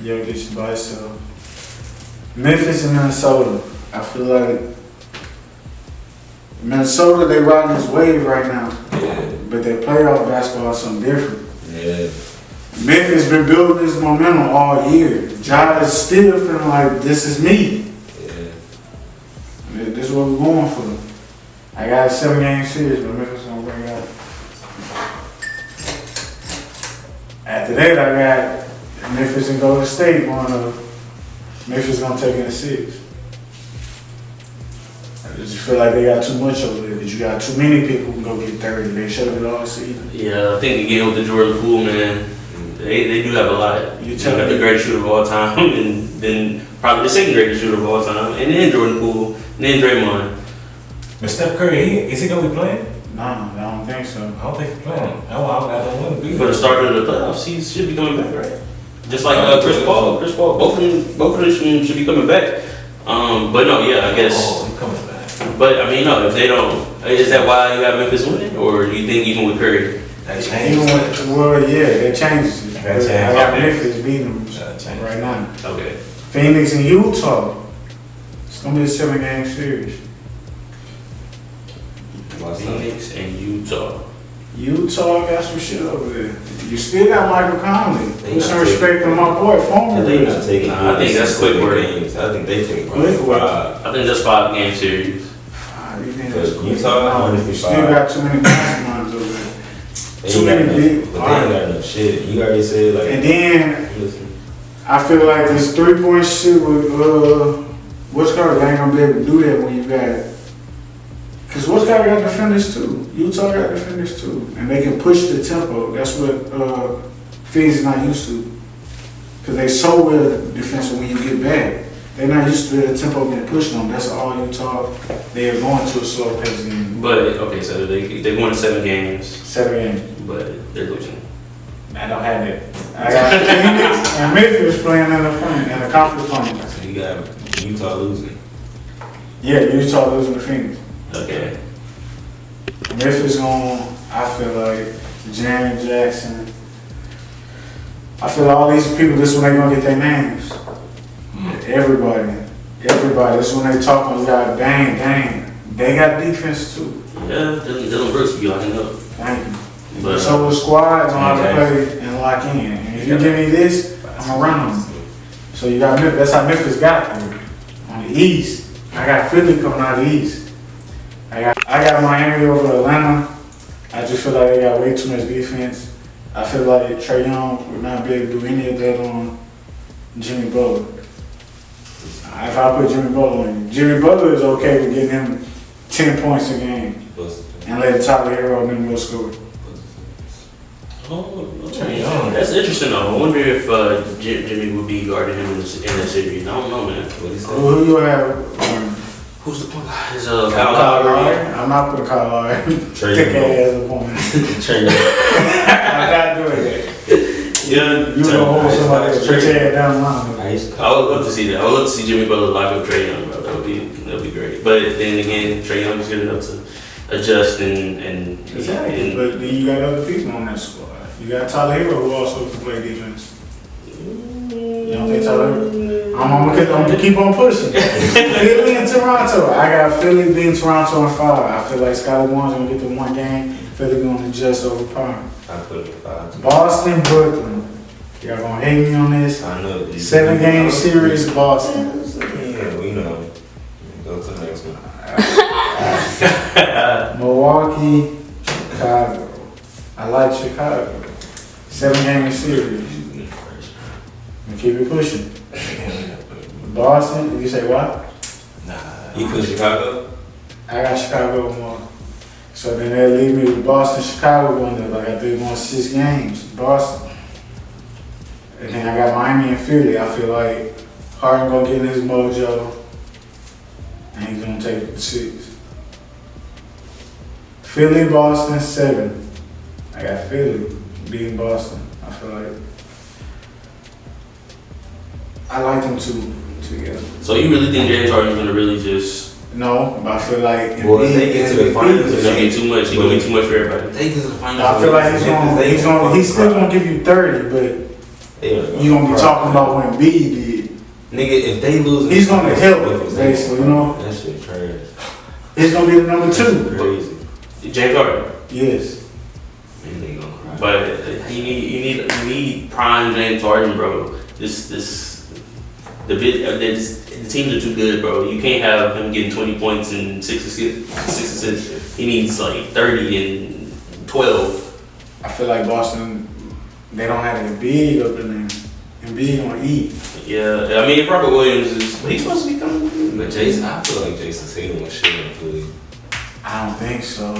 Jokic by himself. Memphis and Minnesota. I feel like Minnesota, they riding this wave right now. Yeah. But their playoff basketball is something different. Yeah. Memphis been building this momentum all year. Ja is still feeling like this is me. Yeah. This is what we're going for. I got a 7-game series, but Memphis gonna bring it out. After that, I got Memphis and Golden State going to. Memphis gonna take it in 6. I just feel like they got too much over there. Because you got too many people who can go get 30. They showed it all season. Yeah, I think again with the Jordan Poole, man, they do have a lot. You You tell got me. the greatest shooter of all time, and then probably the second greatest shooter of all time, and then Jordan Poole, and then Draymond. But Steph Curry, is he gonna be playing? Nah, I don't think so. I don't think he's playing. I don't want to be. For the start of the playoffs, he should be coming back, right? Just like Chris Paul, both of them should be coming back. But no, yeah, I guess. Oh, he's coming back. But I mean, no, if they don't, is that why you got Memphis winning, or do you think even with Curry? That Even changed. with, well, yeah, that changes it. That But changed. I got Okay. Memphis beating That them changed. right now. Okay. Phoenix and Utah. It's gonna be a 7-game series. Phoenix and Utah. Utah got some shit over there. You still got Michael Conley. They Put some not respect on my boy, former And they not Grizzlies. taking. Nah, I think that's quick work. games. I think they take Quick work. 5. I think that's 5-game series. Ah, you think Because that's quick. Utah, No, honestly, you still 5. got too many masterminds over there. They Too ain't many got big- nothing. But they ain't got no shit. You already said like. And then Listen. I feel like this 3-point shit with what's called, they ain't gonna be able to do that when you got. Cause what's got defenders too. Utah got defenders too, and they can push the tempo. That's what Phoenix is not used to. Cause they so well defensive when you get back. They're not used to the tempo being pushed on. That's all Utah. They are going to a slow pace game. But okay, so they won 7 games, 7 games. but they're losing. I don't have that. I got Phoenix and Memphis playing in the conference finals. So you got Utah losing. Yeah, Utah losing to Phoenix. Okay. Memphis I feel like Janet Jackson. I feel like all these people, this is when they gonna get their names. Everybody. This is when they talking, you got bang. They got defense too. Yeah, Dylan Brooks be locking up. Thank you. But So the squad know how to play and lock in. And if you give me this, I'm gonna run them. So you got Memphis. That's how Memphis got there. On the East, I got Philly coming out of the East. I got Miami over Atlanta. I just feel like they got way too much defense. I feel like Trae Young would not be able to do any of that on Jimmy Butler. If I put Jimmy Butler on, Jimmy Butler is okay with getting him 10 points a game and let Tyler Hero and them go score. that's interesting though. I wonder if Jimmy would be guarding him in the series. I don't know, man. What he said? Who you have? Who's the point guard? Is Kyle Kyle Lowry? Lowry? I'm not putting Kyle Lowry. Trae Thick Young. ass opponent. Trae I'm not doing that. Yeah. You gonna hold somebody that stretch your head down the line. I used to I would love to see that. I would love to see Jimmy Butler lock up Trae Young, bro. That would be great. But then again, Trae Young is good enough to adjust and Exactly. But then you got other people on that squad. You got Tyler Hero who also can play defense. You don't think Tyler Hero? I'm gonna keep on pushing. Philly and Toronto. I got Philly beating Toronto in 5. I feel like Scottie Barnes gonna get the 1 game. Philly gonna adjust over power. I put it 5. Boston, Brooklyn. Y'all gonna hate me on this. I know. 7-game series, Boston. Yeah, we know. Go to the next one. Milwaukee, Chicago. I like Chicago. 7-game series. And keep it pushing. Boston, did you say what? Nah. You put Chicago? I got Chicago more. So then they leave me with Boston, Chicago going there. Like I did going 6 games, Boston. And then I got Miami and Philly. I feel like Harden gonna get in his mojo. And he's gonna take it to 6. Philly, Boston, 7. I got Philly beating Boston. I feel like I like them two together. So you really think James Harden's gonna really just No, but I feel like Well, if they get to the finals, it's gonna get too much? It's gonna be too much for everybody. They get to the finals. I feel like he's still gonna give you 30, but you gonna be talking about when B did. Nigga, if they lose, He's gonna help, basically, you know. That shit trash. He's gonna be the number 2. Crazy. James Harden. Yes. Man, they gonna cry. But you need prime James Harden, bro. The teams are too good, bro. You can't have him getting 20 points and 6 assists. He needs like 30 and 12. I feel like Boston, they don't have a big up in there. And big gonna eat. Yeah, I mean, if Robert Williams he's supposed to be coming. But Jason, I feel like Jason Tatum was shit in Philly. I don't think so.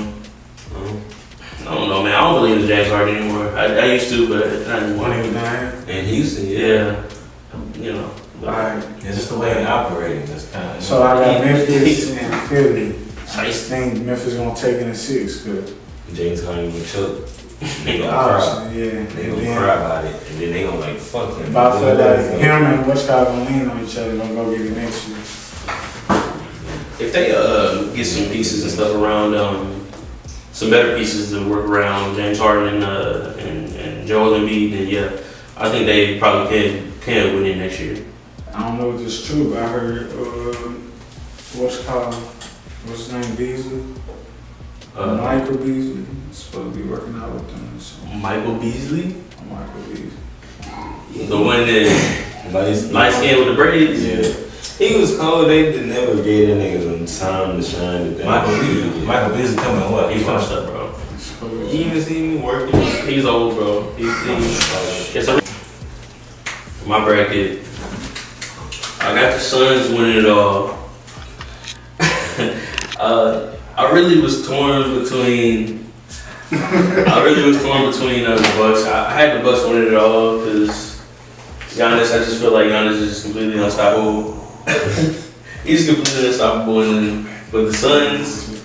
I don't know, man. I don't believe in James Harden anymore. I used to, but not anymore. When he was down. And Houston, Yeah, you know. Alright. It's just the way they operate. That's kind of. So I got Memphis and Philly. I Nice. think Memphis gonna take it in 6. Good. James Harden gonna choke. They gonna cry. Obviously, yeah. They gonna cry about it, and then they gonna like fuck him. But I feel like him and Westcott gonna lean on each other. Gonna go get it next year. If they get some pieces and stuff around, some better pieces to work around James Harden and Joel Embiid, then yeah, I think they probably can win it next year. I don't know if this is true, but I heard what's his name, Beasley? Michael Beasley is supposed to be working out with them. So. Michael Beasley, Michael Beasley. the one that light skin with the braids. Yeah. He was cold. They never gave that nigga the time to shine. Michael Beasley coming what? He's washed up, bro. You even see me working. He's old, bro. It's my bracket. I got the Suns winning it all. I really was torn between the Bucks. I had the Bucks winning it all because Giannis. I just feel like Giannis is just completely unstoppable. He's completely unstoppable, but the Suns.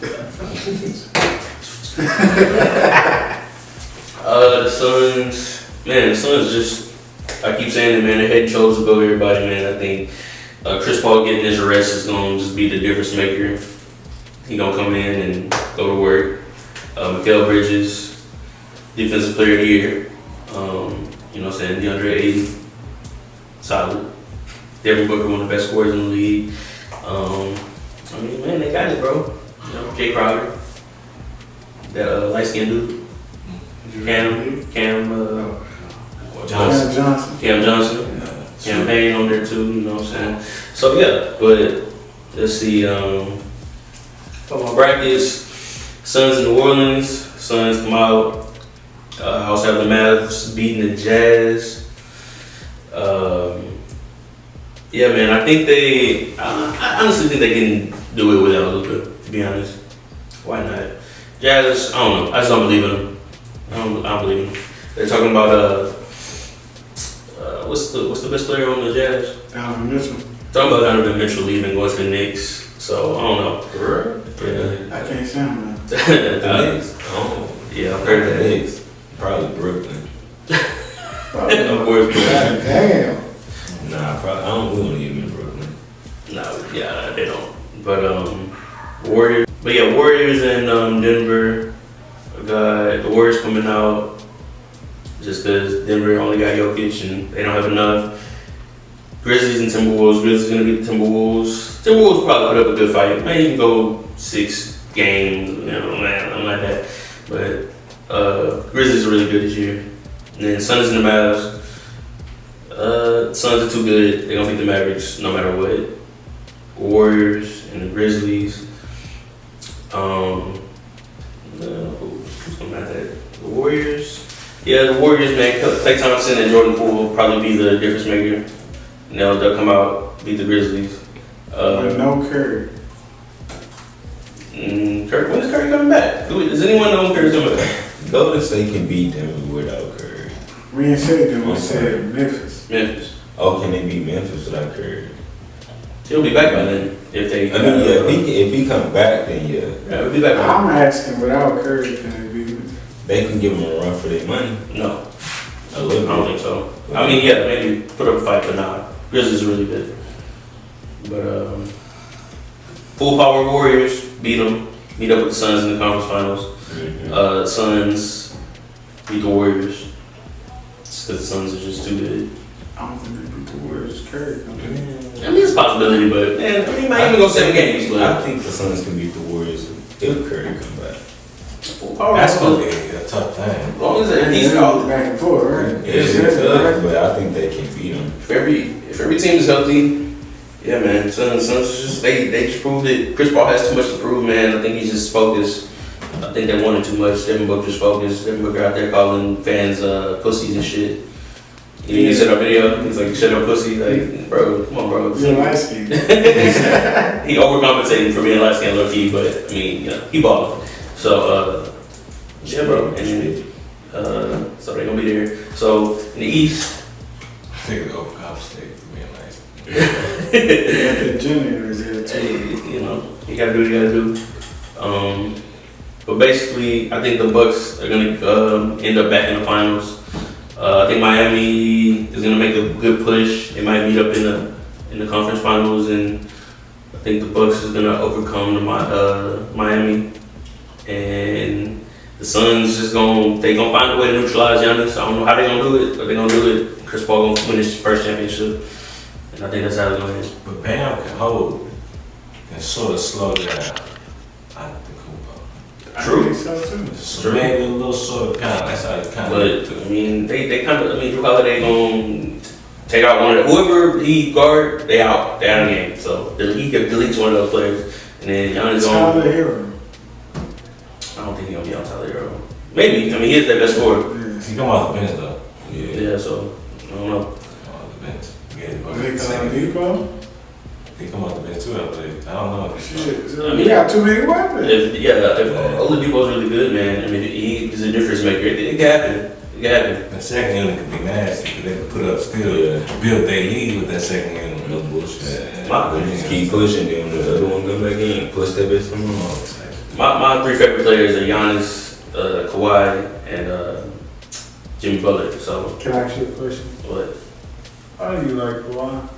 The Suns just. I keep saying it, man. They're head and shoulders above everybody, man. I think Chris Paul getting his arrest is gonna just be the difference maker. He gonna come in and go to work. Mikal Bridges, defensive player of the year. You know what I'm saying? DeAndre Ayton, solid. Devin Booker, one of the best scorers in the league. I mean, man, they got it, bro. You know, Jay Crowder, that light skinned dude. Cam Johnson. Campaign on there too, you know what I'm saying? So yeah, but let's see. For my brackets, Suns in New Orleans. Suns come out. I also have the Mavs beating the Jazz. Yeah, man, I honestly think they can do it without Luka, to be honest. Why not? Jazz, I don't know. I just don't believe in them. I don't believe in them. They're talking about what's the best player on the Jazz? Donovan Mitchell. Talking about Donovan Mitchell leaving, going to the Knicks. So I don't know. Yeah. I can't say him, man. The Knicks. Oh. Yeah, I've heard The that. Knicks. Probably Brooklyn. Of course, God damn. Nah, probably. I don't really even in Brooklyn. no, yeah, they don't. But Warriors. But yeah, Warriors and Denver. I got the Warriors coming out just because Denver only got Jokic and they don't have enough. Grizzlies and Timberwolves. Grizzlies gonna beat the Timberwolves. Timberwolves probably put up a good fight. Maybe you can go 6 games. You know, man, I'm like that. But Grizzlies are really good this year. And then Suns and the Mavs. Suns are too good. They're gonna beat the Mavericks no matter what. Warriors and the Grizzlies. I'm at that. The Warriors. Yeah, the Warriors, man. Klay Thompson and Jordan Poole will probably be the difference maker. They'll come out, beat the Grizzlies. But no Curry. Curry, when is Curry coming back? Does anyone know when Curry's coming back? Golden State can beat them without Curry. We ain't said them, we said Memphis. Memphis. Oh, can they beat Memphis without Curry? He'll be back by then. If they. I mean, yeah, if he come back, then yeah. Yeah, he'll be back by then. I'm asking, without Curry, can they beat them? They can give him a run for their money. No, A little I don't bit. think so. I mean, yeah, maybe put up a fight, but nah. Grizzlies really good. But full power Warriors beat them. Meet up with the Suns in the conference finals. Mhm. Suns beat the Warriors. It's because the Suns are just too good. I don't think they beat the Warriors. Curry comes in. I mean, it's a possibility, but man, I mean, might even go 7 games. But I think the Suns can beat the Warriors if Curry come back. full power. That's gonna be a tough thing. As long as he's Yeah, out. back and forth, right? Yeah, it's tough, but I think they can beat them. If every team is healthy, yeah, man. Suns just they just proved it. Chris Paul has too much to prove, man. I think he's just focused. I think they wanted too much. Devin Booker's focused. Devin Booker out there calling fans pussies and shit. He said a video. He's like, "Shut up, pussy!" Like, bro, come on, bro. You're light skinned. He overcompensating for being light skinned, low key, but I mean, you know, he balling. So, yeah, bro. And so they're gonna be there. So in the East. Take it over Golden State for being nice. The junior is there too. Hey, you know, you gotta do what you gotta do. But basically, I think the Bucks are gonna end up back in the finals. I think Miami is gonna make a good push. They might meet up in the conference finals, and I think the Bucks is gonna overcome the Miami. And the Suns they gonna find a way to neutralize Giannis. I don't know how they gonna do it, but they gonna do it. Chris Paul gonna win his first championship, and I think that's how it's gonna end. But Bam can hold and sort of slow down. I think True. I think so too. so maybe a little sort of kind of. That's how you kind But of. I mean, they kind of. I mean, Drew Holiday gonna take out one of whoever he guard. They out. They out of the game. So he deletes one of those players, and then Giannis Tyler gonna. Hero. I don't think he's gonna be on Tyler Hero. Maybe. I mean, he is their best scorer. He come off the bench though. Yeah. So I don't know. Come off the bench. Yeah, Nick Oladipo. he come off the bench too, I believe. I don't know. Shit. I mean, We got too many weapons. If Oladipo's really good, man. I mean, he's a difference maker. It can happen. It can happen. The second unit could be nasty, but they could put up still build their lead with that second unit. No bullshit. My- Just keep pushing them. The other one come back in. Push that bitch some more. My 3 favorite players are Giannis, Kawhi, and Jimmy Butler. So, Can I ask you a question? what? How do you like Kawhi?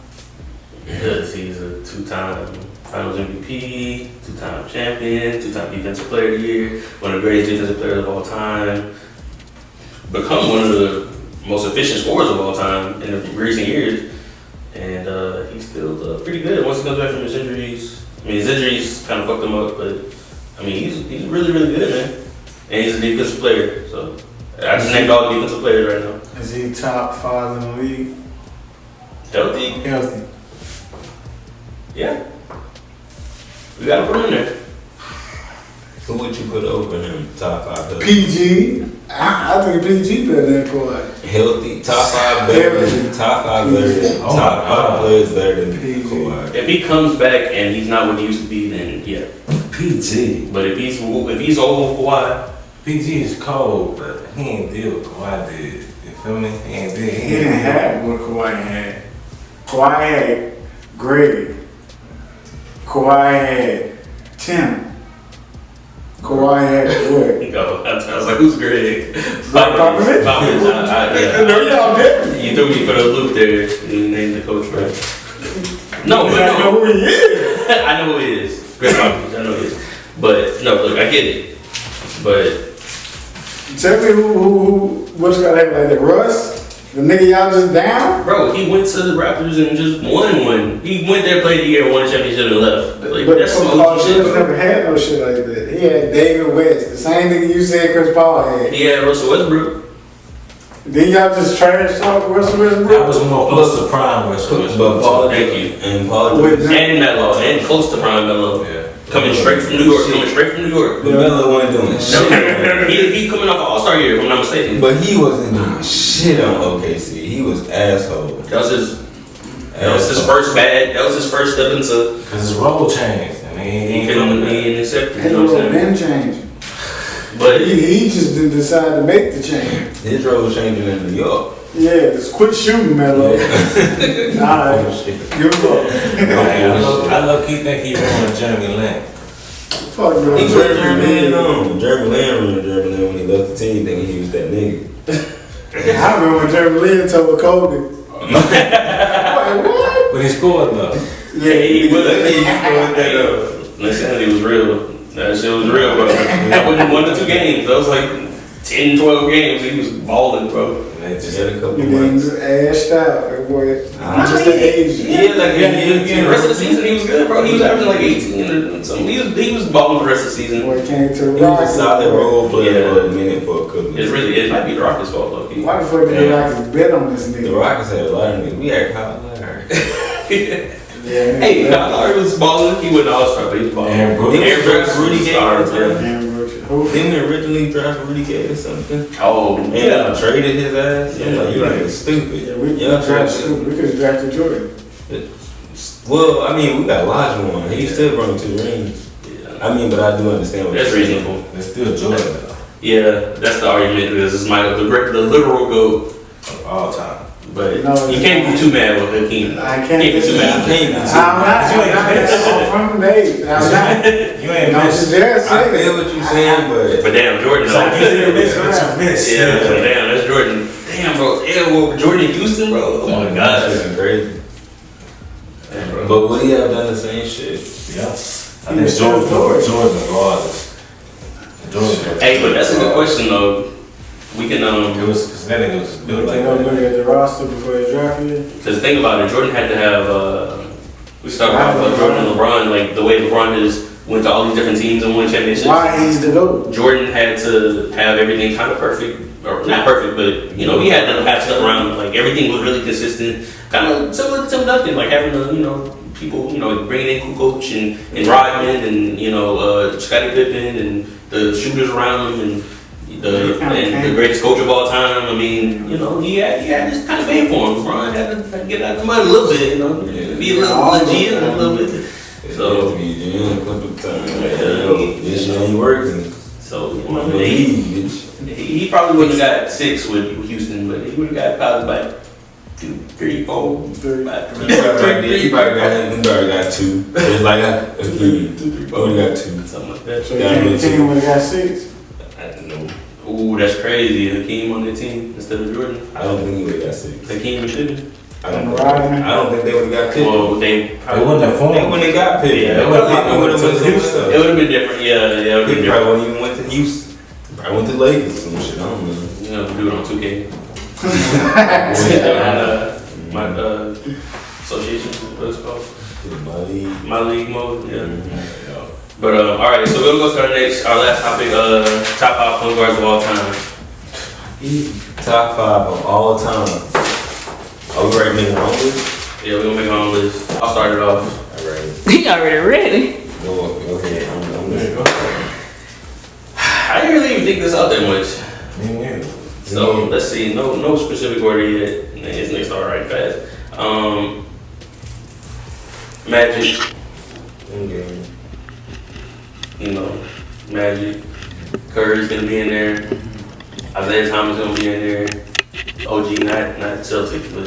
Because he's a 2-time Finals MVP, 2-time champion, 2-time Defensive Player of the Year, one of the greatest defensive players of all time, become one of the most efficient scorers of all time in the recent years, and he's still pretty good once he comes back from his injuries. I mean, his injuries kind of fucked him up, but I mean, he's really, really good, man. And he's a defensive player, so I just named all the defensive players right now. Is he top 5 in the league? Healthy, Healthy. yeah. We gotta put him in there. Who would you put over him? Top 5 healthy. PG. I think PG better than Kawhi. Healthy. Top 5 better than top 5 better than Oh top my 5 players better than PG. Kawhi. If he comes back and he's not what he used to be, then yeah. PG. But if he's over Kawhi, PG is cold, but he ain't deal with Kawhi did. You feel me? He ain't deal. He didn't have what Kawhi had. Kawhi had Greg. Kawhi had Tim. Kawhi had what? I was like, who's Greg? Popovich? Yeah. No, y'all didn't. You threw me for the loop there. You named the coach, right? No, but I know no. who he is. I know who he is. Greg Popovich, I know who he is. But no, look, I get it. But Tell me who what's got that like that? Russ? The nigga y'all just down? bro, he went to the Raptors and just won one. He went there, played the year, won a championship, and left. Like, But that's some Paul OG shit, George bro. never had no shit like that. He had David West, the same nigga you said Chris Paul had. He had Russell Westbrook. Then y'all just trash talk Russell Westbrook? That was more close to prime Russell But Westbrook. Paul Thank you. and Paul With George. And Melo, and close to prime Melo. Yeah. Coming straight from New York. But Melo wasn't doing shit. He coming off an All-Star year, if I'm not mistaken. But he wasn't doing shit on OKC. He was asshole. That was his first bad. That was his first step into. Cause his role changed. I mean, He couldn't accept it. His You know what role I'm saying? been changing. But He just didn't decide to make the change. His role was changing in New York. Yeah, just quit shooting, Melo. Alright, give him up. I low key think he ruined Jeremy Lin. Fuck no. He put Jeremy Lin on. Jeremy Lin ruined Jeremy Lin when he left the team thinking he was that nigga. I remember when Jeremy Lin told Kobe. Like, what? But he scored though. Yeah, he was that Insanity was real. That shit was real, bro. That wasn't 1 or 2 games. That was like 10, 12 games. He was balling, bro. They just had a couple He done months. ashed out. That boy, just the age. Yeah, like The rest of the season, he was good, bro. He was averaging like 18 or something. He was balling the rest of the season. Boy came to the He was Rockets. a solid role player Yeah. for a minute for a couple. It might be the Rockets' fault, though. Why the fuck did the Rockets bet on this The nigga? Rockets had a lot of niggas. We had Kyle Lowry. Yeah, Hey, Kyle Lowry was balling. He wasn't all-star, but he was balling. Aaron Brooks. Aaron Brooks, Rudy Gay. Stars, yeah. Damn, who? Didn't we originally draft Rudy Gay or something? Oh, And yeah. traded his ass? Yeah. Like, you ain't stupid. Yeah, we Yeah, drafted. We could have drafted Jordan. Well, I mean, we got Olajuwon. He still brought 2 rings. Yeah. I mean, but I do understand what That's you're saying. reasonable. It's still Jordan though. Yeah, that's the argument because it's the literal GOAT. Of all time. But No, you can't be too mad with Hakeem. I can't be too mad. Can't be too I'm not. From the day. I'm not. You ain't No, missed. dare I say feel what you're saying, but But damn, Jordan. It's like you didn't miss what you missed. Yeah, damn, that's Jordan. Damn, bro. Yeah, well, Jordan in Houston, bro. Oh my that's gosh. just crazy. Damn, bro. But would he have done the same shit? Yeah. I think Jordan regardless. Jordan. Hey, but that's a good question though. We can It was because that nigga was built like Take a look that. at the roster before they draft you. because think about it. Jordan had to have. We started about Jordan and LeBron, like the way LeBron has went to all these different teams and won championships. Why he's the GOAT? Jordan had to have everything kind of perfect, or not perfect, but you know he had to have stuff around him. Like everything was really consistent, kind of similar to Tim Duncan, like having the people bringing in Kukoc and Rodman and Scottie Pippen and the shooters around him and the greatest coach of all time. I mean, he had this kind of made for him. LeBron had to get out of the mud a little bit, be a little legit a little bit. So. a couple of times. This shit ain't working. So Bitch. he probably wouldn't have got 6 with Houston, but he would have got probably like 2, 3, 4, 5, 3. He probably got 2. It's like he only got 2. Something like that. So the team would have got 6. I don't know. Ooh, that's crazy. Hakeem on their team instead of Jordan. I don't think he would have got 6. Hakeem and Pippen. I don't think they would have got Pippen. Well, they They wouldn't have They formed. wouldn't have got Pippen. Yeah, They would have went to it Houston. would have been different. Yeah, it would have been He different. probably wouldn't even went to Houston. Probably went to Lakers or some shit. I don't know. You know, do it on 2K. My association, what it's called? My league mode. Yeah. But all right, so we'll go to our last topic. Top 5 point guards of all time. Top 5 of all time. Are we ready to make a long list? Yeah, we're gonna make our own list. I'll start it off. Alright. He already ready. Go ahead. I'm ready. I didn't really even think this out that much. Me neither. So let's see. No specific order yet. It's next all right fast. Magic. Okay. Magic. Curry's gonna be in there. Isaiah Thomas gonna be in there. OG, not Celtics, but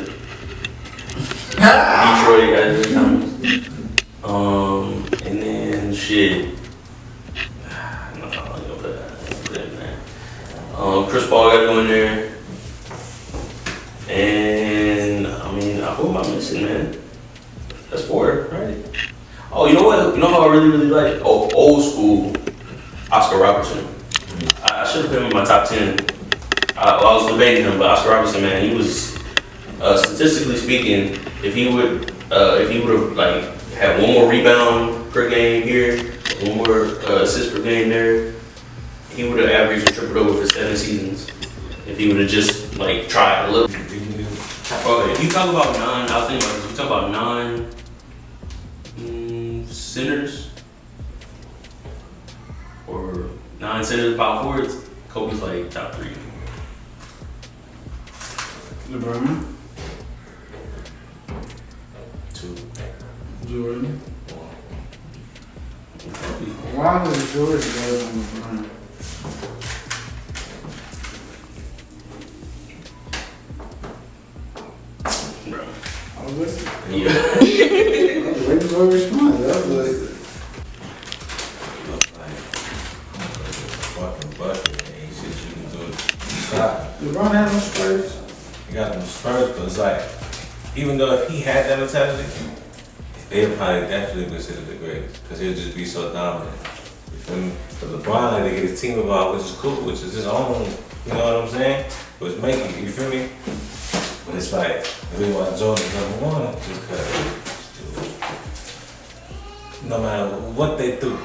Detroit, Isaiah Thomas. And then shit. No, I'm gonna put it in there. Chris Paul gotta go in there. And who am I missing, man? That's 4, right? Oh, you know what? You know how I really like? Oh, old school Oscar Robertson. I should have put him in my top 10. I was debating him, but Oscar Robertson, man, he was statistically speaking, if he would have like had 1 more rebound per game here, 1 more assist per game there, he would have averaged a triple double for 7 seasons. If he would have just like tried a little. Okay, if you talk about I was thinking about this. You talk about centers. non-center power forwards, Kobe's like top 3. LeBron, 2. Jordan. Kobe. Why was Jordan better than LeBron? Bro. I was listening. Yeah. I was waiting for a response. I was listening. Look like fucking bucket. Ain't shit you can do. Stop. LeBron had no Spurs. He got them Spurs, but it's like, even though if he had that mentality, they would probably definitely consider the greatest, because he'll just be so dominant. You feel me? But LeBron, like, they get his team involved, which is cool, which is his own, you know what I'm saying? But it's making, you feel me? But it's like, the reason why Jordan's #1 is because no matter what they do,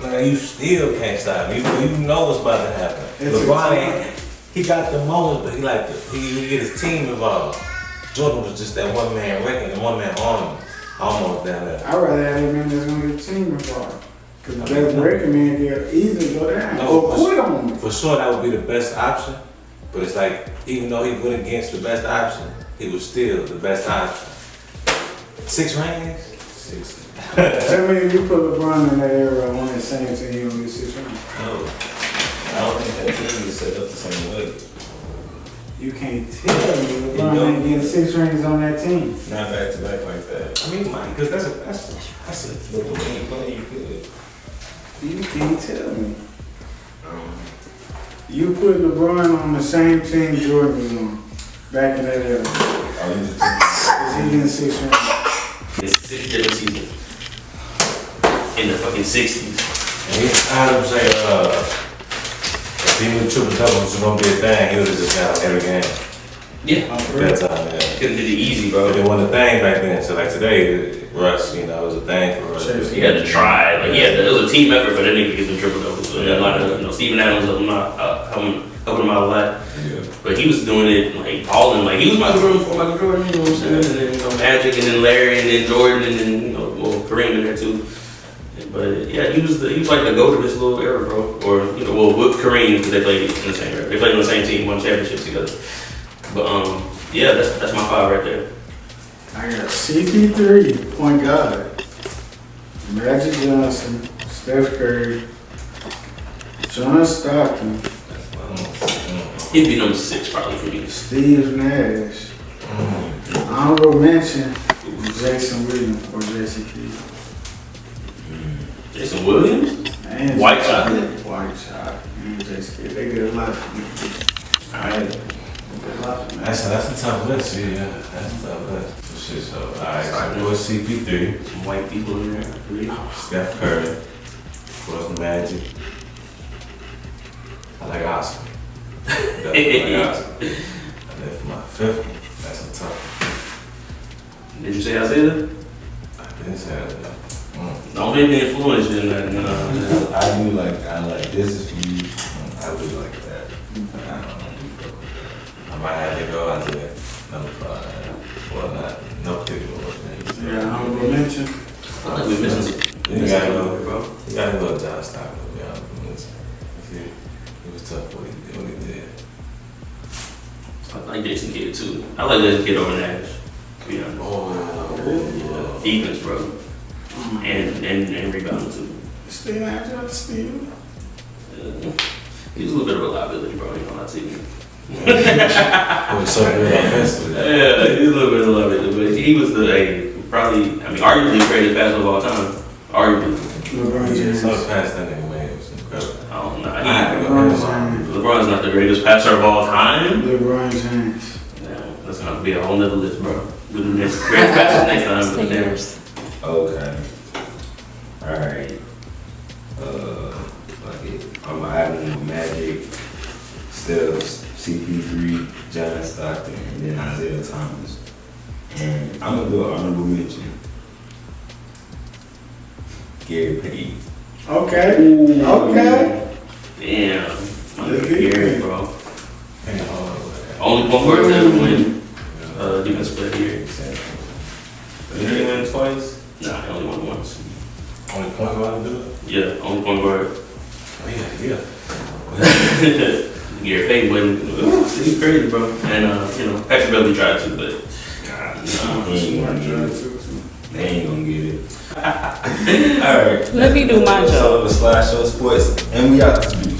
like, you still can't stop him. You know what's about to happen. It's LeBron a- ain't, he got the moments, but he get his team involved. Jordan was just that one man wrecking, the one man army, almost down there. I'd rather have a man that's gonna get the team involved. Because that breaking man can easily go down. No, Or quit on him. For sure, that would be the best option. But it's like, even though he went against the best option, he was still the best option. 6 rings? 6. That means you put LeBron in that era on that same team, he don't get 6 rings. No. I don't think that team is set up the same way. You can't tell me LeBron ain't getting 6 rings on that team. Not back to back like that. I mean, because that's a But the way you play, you could. You can't tell me. You put LeBron on the same team Jordan was on back in that era. Oh, you just Is he getting 6 rings? It's 6 different seasons. In the fucking 60s. And I would say, if he knew triple double was gonna be a thing, he would have just got every game. Yeah. At that time, yeah. Couldn't did it easy, But bro. it wasn't a thing back then. So like today, Russ, you know, it was a thing for Russ. He had to try. Like, it was a team effort for that nigga to get them triple doubles. And a lot of, Steven Adams helping him out a lot. Yeah. But he was doing it like balling. Like he was Michael Jordan before Michael Jordan, you know what I'm saying? And then Magic, and then Larry, and then Jordan, and then well, Kareem in there too. But yeah, he was like the GOAT of his little era, bro. Or with Kareem, because they played in the same era. They played on the same team, won championships together. But yeah, that's my 5 right there. I got CP3, point guard. Magic Johnson, Steph Curry, John Stockton, He'd be number 6 probably for me. Steve Nash. Honorable mention, Jason Williams or Jason Kidd. Jason Williams, And White Chocolate. White Chocolate. And Jason Kidd. They get a lot from me. Alright. They get a lot from me. That's a tough list, yeah. That's a tough list. For shit, so, alright, so it was CP3, Some white people in there. Steph Curry, of course, Magic. I like Oscar. Definitely like Oscar. And then for my 5th one, that's a tough one. Did you say Isaiah? I didn't say that. Don't make me influence you in that. I like this is for you. I would like that. I might have to go out there. Number 5. Well, not, no particular order. Yeah, honorable mention. I feel like we're missing some. You gotta go, bro. You gotta go John Stockton, to be honest with you. It was tough what he did. I like Jason Kidd too. I like Jason Kidd over Nash. To be honest. Oh, Defense, bro. And rebounding too. Steve Nash out to Steve. He's a little bit of a liability, bro. You know, I see him. it was so good offensively. Yeah, he's a little bit of a liability, but he was arguably the greatest passer of all time. Arguably. LeBron James. Some of the pass that nigga made was incredible. I don't know. I had to go LeBron James. LeBron's not the greatest passer of all time. LeBron James. Yeah, that's gonna be a whole nother list, bro. We'll do next greatest passer next time. But damn. Okay. Alright. Fuck it. I'm having Magic, Steph, CP3, John Stockton, and then Isaiah Thomas. And I'm gonna do an honorable mention. Gary Payton. Okay. Okay. Damn. My Let's nigga get Gary, it. bro. And all Only point guard to ever win defensive player of the year. Did he win twice? Nah, he only won once. only point guard to do it. Yeah, only point guard. Yeah. Gary Payton wasn't. He's crazy, bro. And Patrick Beverly tried to, but They ain't gonna get it. Alright. Let me do my job. So the Slideshow Sports, and we out this week.